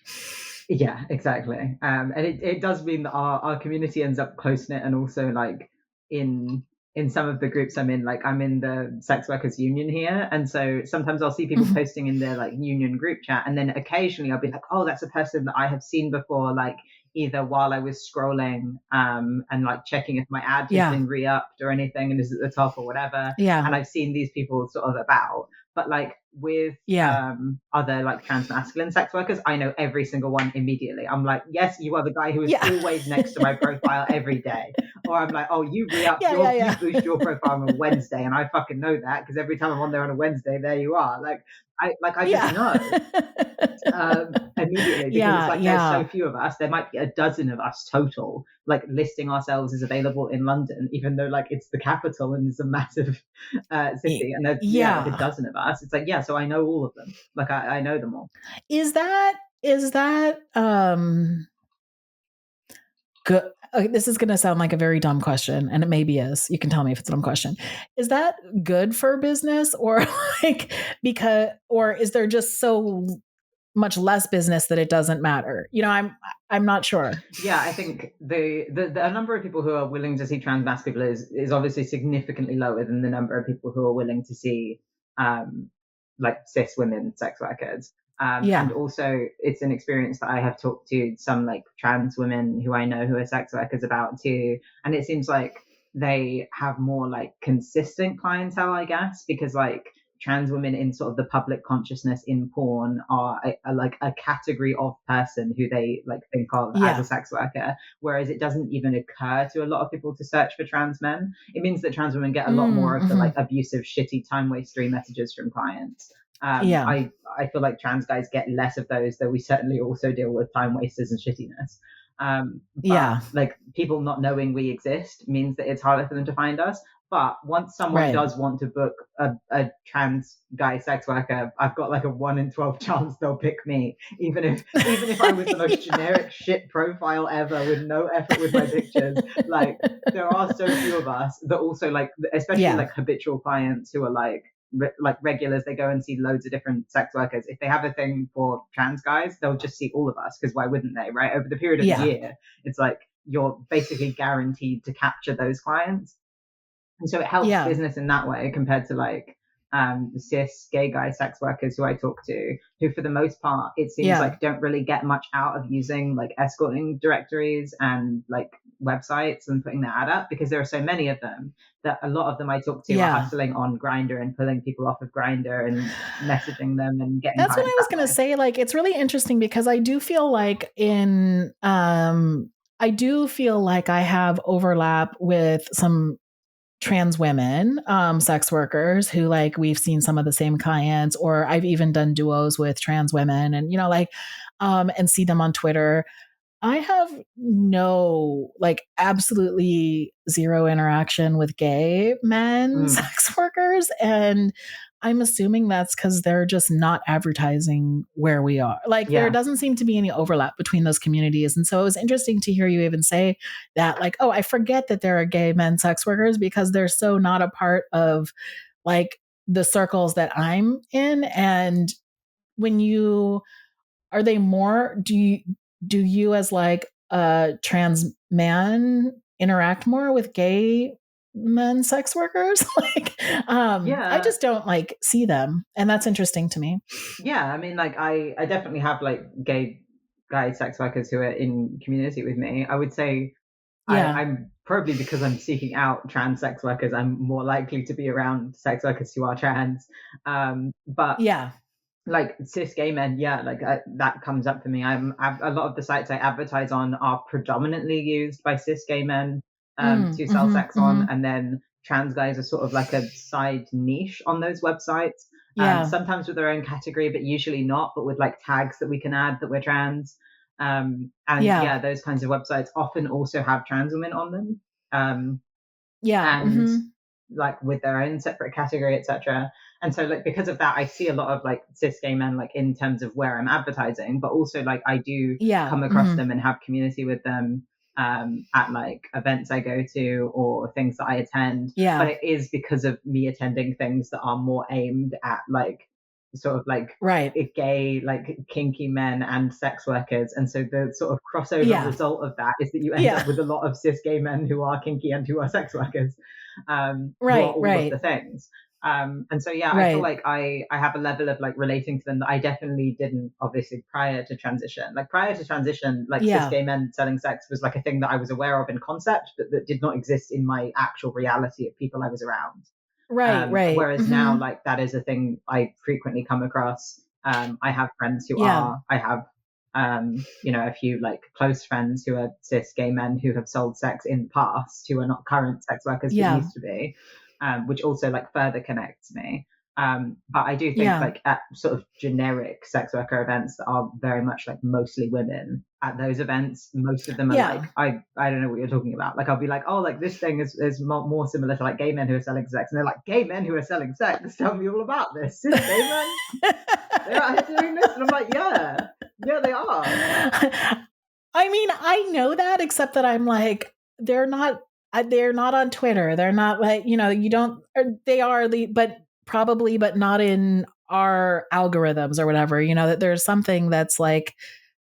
C: Yeah, exactly. And it does mean that our community ends up close knit, and also like in some of the groups I'm in, like I'm in the sex workers union here, and so sometimes I'll see people posting in their like union group chat, and then occasionally I'll be like, oh, that's a person that I have seen before, like either while I was scrolling and like checking if my ad has been re-upped or anything and is at the top or whatever. And I've seen these people sort of about. But like with other like transmasculine sex workers, I know every single one immediately. I'm like, yes, you are the guy who is always next to my profile every day. Or I'm like, oh, you re-up you boost your profile on a Wednesday, and I fucking know that because every time I'm on there on a Wednesday, there you are. Like I just know immediately, because it's like there's so few of us. There might be a dozen of us total, like listing ourselves as available in London, even though like it's the capital and it's a massive city, and there's like a dozen of us. It's like so I know all of them. Like I know them all.
A: Is that good? This is going to sound like a very dumb question, and it maybe is. You can tell me if it's a dumb question. Is that good for business, or like or is there just so much less business that it doesn't matter? You know, I'm not sure.
C: Yeah, I think the number of people who are willing to see trans masc people is obviously significantly lower than the number of people who are willing to see like cis women sex workers. And also it's an experience that I have talked to some like trans women who I know who are sex workers about too. And it seems like they have more like consistent clientele, I guess, because like trans women in sort of the public consciousness in porn are like a category of person who they like think of as a sex worker, whereas it doesn't even occur to a lot of people to search for trans men. It means that trans women get a lot more of the like abusive, shitty, time wastery messages from clients. I feel like trans guys get less of those, though we certainly also deal with time wasters and shittiness. But like people not knowing we exist means that it's harder for them to find us. But once someone does want to book a trans guy sex worker, I've got like a 1 in 12 chance they'll pick me, even if I was the most generic shit profile ever with no effort with my pictures. Like there are so few of us that also like, especially like habitual clients who are like regulars, they go and see loads of different sex workers. If they have a thing for trans guys, they'll just see all of us, because why wouldn't they, right? Over the period of a year, it's like you're basically guaranteed to capture those clients. And so it helps business in that way compared to like cis gay guy sex workers who I talk to, who for the most part, it seems like don't really get much out of using like escorting directories and like websites and putting their ad up, because there are so many of them that a lot of them I talk to are hustling on Grindr and pulling people off of Grindr and messaging them and getting.
A: That's what I was going to say. Like, it's really interesting because I do feel like I do feel like I have overlap with some trans women, sex workers who like we've seen some of the same clients, or I've even done duos with trans women and, you know, like, and see them on Twitter. I have no, like absolutely zero interaction with gay men sex workers. And I'm assuming that's because they're just not advertising where we are. Like there doesn't seem to be any overlap between those communities. And so it was interesting to hear you even say that, like, oh, I forget that there are gay men sex workers because they're so not a part of like the circles that I'm in. And when you, are they more, do you as like a trans man interact more with gay men sex workers. Like, I just don't like see them, and that's interesting to me.
C: Yeah, I mean, like I definitely have like gay guy sex workers who are in community with me. I would say
A: Yeah.
C: I'm probably, because I'm seeking out trans sex workers, I'm more likely to be around sex workers who are trans. But
A: Yeah.
C: like cis gay men, yeah, like that comes up for me. A lot of the sites I advertise on are predominantly used by cis gay men to sell sex on, and then trans guys are sort of like a side niche on those websites.
A: Yeah.
C: Sometimes with their own category, but usually not, but with like tags that we can add that we're trans. And yeah, those kinds of websites often also have trans women on them.
A: Yeah.
C: And like with their own separate category, etc. And so like because of that, I see a lot of like cis gay men like in terms of where I'm advertising, but also like I do
A: Yeah.
C: come across them and have community with them at like events I go to or things that I attend.
A: Yeah.
C: But it is because of me attending things that are more aimed at like sort of like
A: Right.
C: gay, like kinky men and sex workers. And so the sort of crossover
A: Yeah.
C: result of that is that you end
A: Yeah.
C: up with a lot of cis gay men who are kinky and who are sex workers, who are
A: Right.
C: all of the things. And so yeah, I feel
A: Right.
C: like I have a level of like relating to them that I definitely didn't obviously prior to transition. Like prior to transition, like cis
A: Yeah.
C: gay men selling sex was like a thing that I was aware of in concept, but that did not exist in my actual reality of people I was around.
A: Right. Right.
C: Whereas now, like that is a thing I frequently come across. I have friends who
A: Yeah.
C: are, I have, you know, a few like close friends who are cis gay men who have sold sex in the past, who are not current sex workers but
A: Yeah.
C: used to be, which also like further connects me. But I do think
A: Yeah.
C: like at sort of generic sex worker events that are very much like mostly women, at those events, most of them are
A: Yeah.
C: like, I don't know what you're talking about. Like I'll be like, oh, like this thing is more similar to like gay men who are selling sex. And they're like, gay men who are selling sex? Tell me all about this. Cis gay men? They're out here doing this? And I'm like, yeah, they are.
A: I mean, I know that, except that I'm like, they're not on Twitter. They're not like, you know, you don't, they are, but probably, but not in our algorithms or whatever, you know, that there's something that's like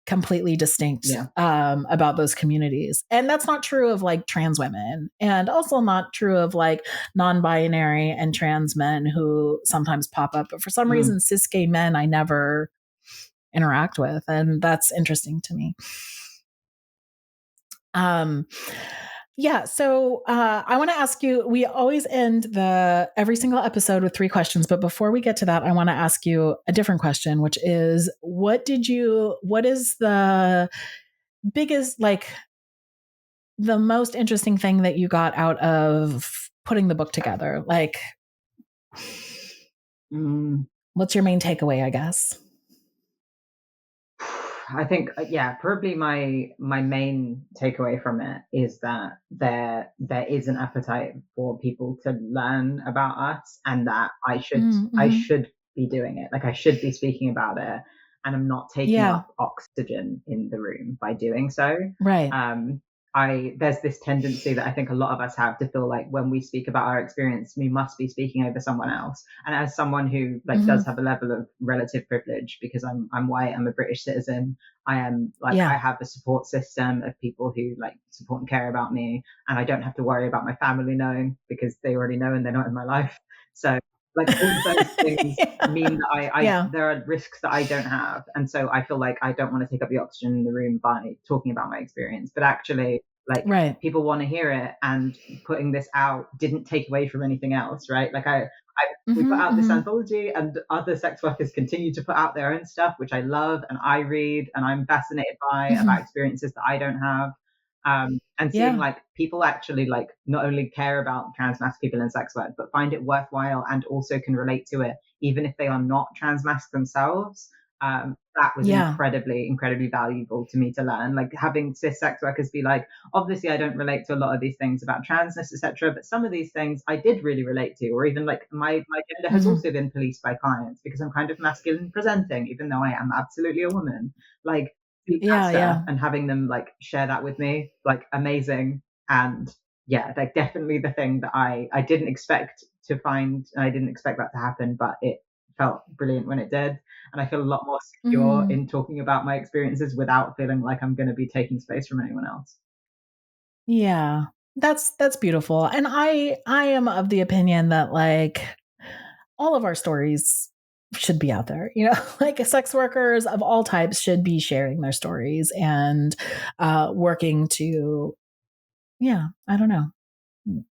A: completely distinct about those communities. And that's not true of like trans women, and also not true of like non-binary and trans men who sometimes pop up. But for some reason, cis gay men, I never interact with. And that's interesting to me. Yeah. So I want to ask you, we always end every single episode with 3 questions. But before we get to that, I want to ask you a different question, which is, what is the biggest, like the most interesting thing that you got out of putting the book together? Like, what's your main takeaway, I guess?
C: I think, yeah, probably my main takeaway from it is that there is an appetite for people to learn about us, and that I should be doing it. Like I should be speaking about it, and I'm not taking up oxygen in the room by doing so.
A: Right.
C: There's this tendency that I think a lot of us have to feel like when we speak about our experience, we must be speaking over someone else. And as someone who like does have a level of relative privilege, because I'm white, I'm a British citizen, I am like, I have a support system of people who like support and care about me, and I don't have to worry about my family knowing, because they already know and they're not in my life. So like all of those things mean that there are risks that I don't have. And so I feel like I don't want to take up the oxygen in the room by talking about my experience, but actually like people want to hear it, and putting this out didn't take away from anything else, right? Like we put out this anthology, and other sex workers continue to put out their own stuff, which I love and I read and I'm fascinated by, about experiences that I don't have. And seeing like people actually like not only care about trans masc people in sex work, but find it worthwhile and also can relate to it, even if they are not trans masc themselves. That was incredibly valuable to me to learn. Like having cis sex workers be like, obviously I don't relate to a lot of these things about transness, etc., but some of these things I did really relate to. Or even like my gender has also been policed by clients because I'm kind of masculine presenting, even though I am absolutely a woman. Like and having them like share that with me, like amazing. And yeah, like definitely the thing that I didn't expect to find, and I didn't expect that to happen, but it felt brilliant when it did. And I feel a lot more secure in talking about my experiences without feeling like I'm going to be taking space from anyone else.
A: Yeah. That's beautiful. And I am of the opinion that like all of our stories should be out there. You know, like sex workers of all types should be sharing their stories and working to, yeah, I don't know.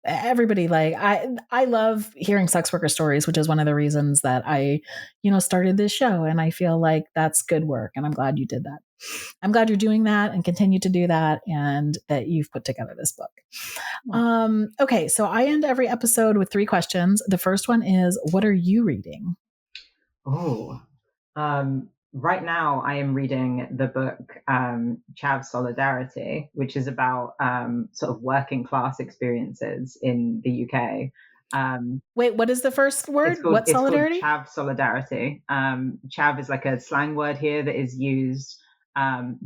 A: Everybody, like I love hearing sex worker stories, which is one of the reasons that I, started this show. And I feel like that's good work. And I'm glad you did that. I'm glad you're doing that and continue to do that, and that you've put together this book. Okay, so I end every episode with 3 questions. The first one is, what are you reading?
C: Right now I am reading the book Chav Solidarity, which is about sort of working class experiences in the UK.
A: Wait, what is the first word? What solidarity?
C: It's called Chav Solidarity. Chav is like a slang word here that is used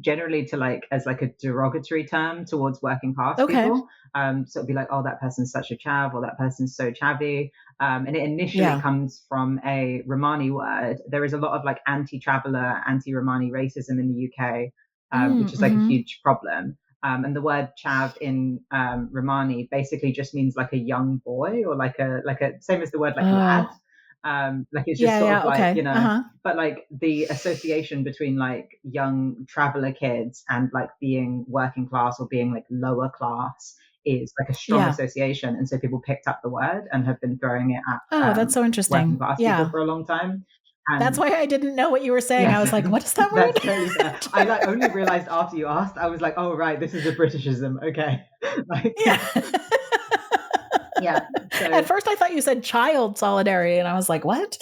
C: generally to like as like a derogatory term towards working class people. So it'd be like, oh, that person's such a chav, or that person's so chavvy. And it initially comes from a Romani word. There is a lot of like anti-traveller, anti-Romani racism in the UK, which is like a huge problem. And the word chav in Romani basically just means like a young boy, or like a same as the word like lad. Like it's just sort of like, but like the association between like young traveler kids and like being working class or being like lower class is like a strong association. And so people picked up the word and have been throwing it at
A: that's so interesting.
C: Working class people for a long time.
A: And that's why I didn't know what you were saying. I was like, what is that word?
C: That's totally fair. I like only realized after you asked. I was like, oh right, this is a Britishism. Okay. Like, yeah. So,
A: at first I thought you said child solidarity, and I was like, what?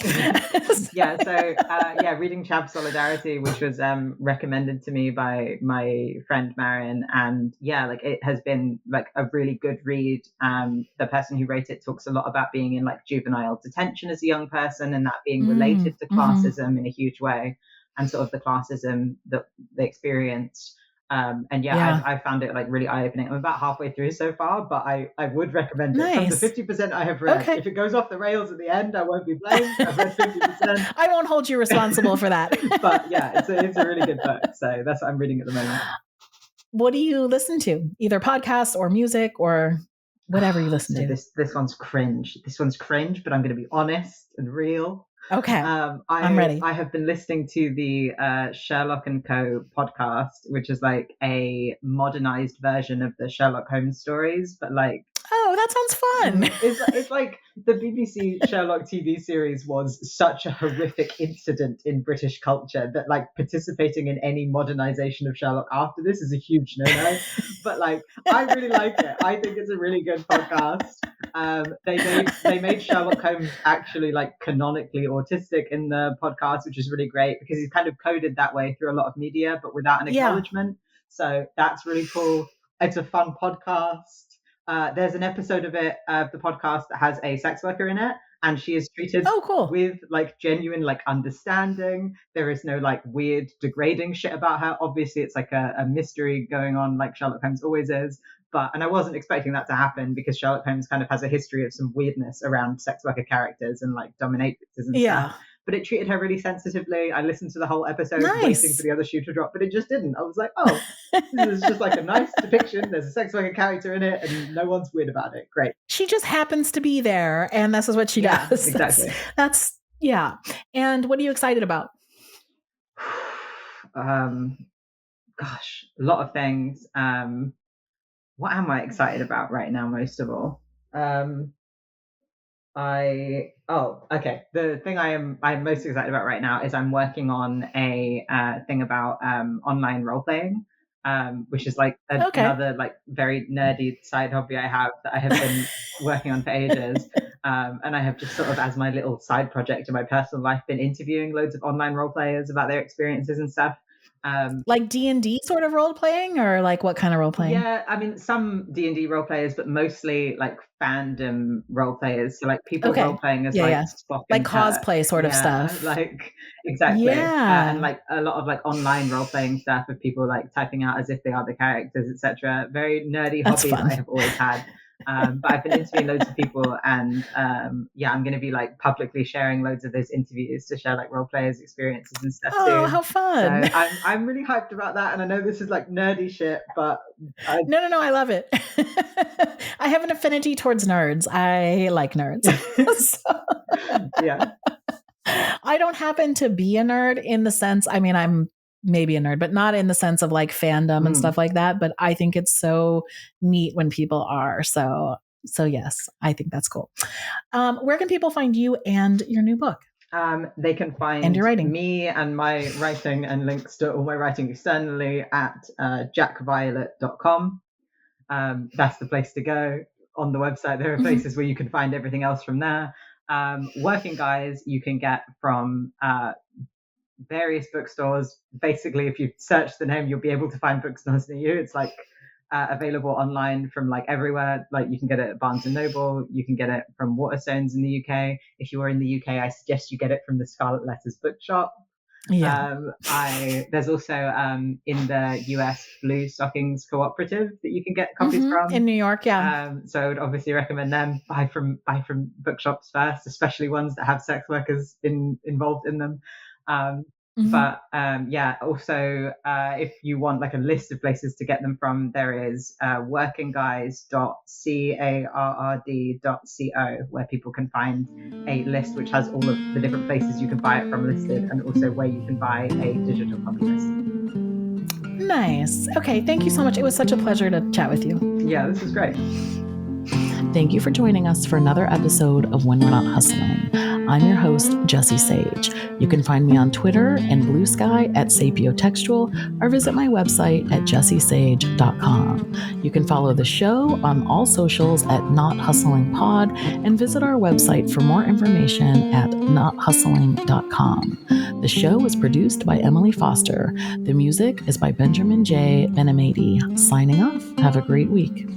C: Reading Chav Solidarity, which was recommended to me by my friend Marion, and like it has been like a really good read. The person who wrote it talks a lot about being in like juvenile detention as a young person, and that being related to classism in a huge way, and sort of the classism that they experienced. I found it like really eye-opening. I'm about halfway through so far, but I would recommend it. From the 50% I have read. If it goes off the rails at the end, I won't be blamed. I've read 50%.
A: I won't hold you responsible for that.
C: But yeah, it's a really good book. So that's what I'm reading at the moment.
A: What do you listen to? Either podcasts or music or whatever you listen to.
C: This one's cringe. This one's cringe, but I'm going to be honest and real.
A: Okay, I'm ready.
C: I have been listening to the Sherlock & Co. podcast, which is like a modernized version of the Sherlock Holmes stories, but like...
A: Oh, that sounds fun.
C: It's like the BBC Sherlock TV series was such a horrific incident in British culture that like participating in any modernization of Sherlock after this is a huge no-no. But like, I really like it. I think it's a really good podcast. They made Sherlock Holmes actually like canonically autistic in the podcast, which is really great because he's kind of coded that way through a lot of media, but without an acknowledgement. So that's really cool. It's a fun podcast. There's an episode of the podcast that has a sex worker in it, and she is treated with like genuine like understanding. There is no like weird degrading shit about her. Obviously it's like a mystery going on, like Sherlock Holmes always is, and I wasn't expecting that to happen because Sherlock Holmes kind of has a history of some weirdness around sex worker characters and like dominatrixes and stuff. But it treated her really sensitively. I listened to the whole episode waiting for the other shoe to drop, but it just didn't. I was like, oh, this is just like a nice depiction. There's a sex worker character in it and no one's weird about it. Great.
A: She just happens to be there and this is what she does.
C: Exactly.
A: That's And what are you excited about?
C: Gosh, a lot of things. What am I excited about right now most of all? The thing I'm most excited about right now is I'm working on a thing about online role playing, which is like another like very nerdy side hobby I have that I have been working on for ages. And I have just sort of as my little side project in my personal life been interviewing loads of online role players about their experiences and stuff.
A: Like D&D sort of role playing, or like what kind of role playing?
C: Yeah, I mean some D&D role players, but mostly like fandom role players. So like people role playing as Spock
A: like cosplay sort of stuff.
C: Like exactly. And like a lot of like online role playing stuff of people like typing out as if they are the characters, etc. Very nerdy hobby that I have always had. But I've been interviewing loads of people, and I'm going to be like publicly sharing loads of those interviews to share like role players' experiences and stuff
A: Oh,
C: soon.
A: how fun.
C: So I'm really hyped about that, and I know this is like nerdy shit, but
A: No, I love it. I have an affinity towards nerds. I like nerds.
C: Yeah.
A: I don't happen to be a nerd in the sense, I mean, I'm maybe a nerd, but not in the sense of like fandom and stuff like that. But I think it's so neat when people are. So yes, I think that's cool. Where can people find you and your new book?
C: They can find me and my writing and links to all my writing externally at jackviolet.com. That's the place to go. On the website, there are places where you can find everything else from there. Working Guys you can get from various bookstores. Basically, if you search the name, you'll be able to find bookstores near you. It's like available online from like everywhere. Like you can get it at Barnes and Noble, you can get it from Waterstones in the UK. If you are in the UK, I suggest you get it from the Scarlet Letters bookshop.
A: Yeah.
C: There's also in the US Blue Stockings Cooperative that you can get copies from
A: in New York. Yeah.
C: So I would obviously recommend them. Buy from bookshops first, especially ones that have sex workers involved in them. But also if you want like a list of places to get them from, there is workingguys.carrd.co, where people can find a list which has all of the different places you can buy it from listed, and also where you can buy a digital copy list.
A: Nice. Okay, thank you so much. It was such a pleasure to chat with you.
C: Yeah, this was great.
A: Thank you for joining us for another episode of When We're Not Hustling. I'm your host, Jessie Sage. You can find me on Twitter and Blue Sky at sapiotextual, or visit my website at jessiesage.com. You can follow the show on all socials at Not Hustling Pod, and visit our website for more information at nothustling.com. The show is produced by Emily Foster. The music is by Benjamin J. Benametti. Signing off. Have a great week.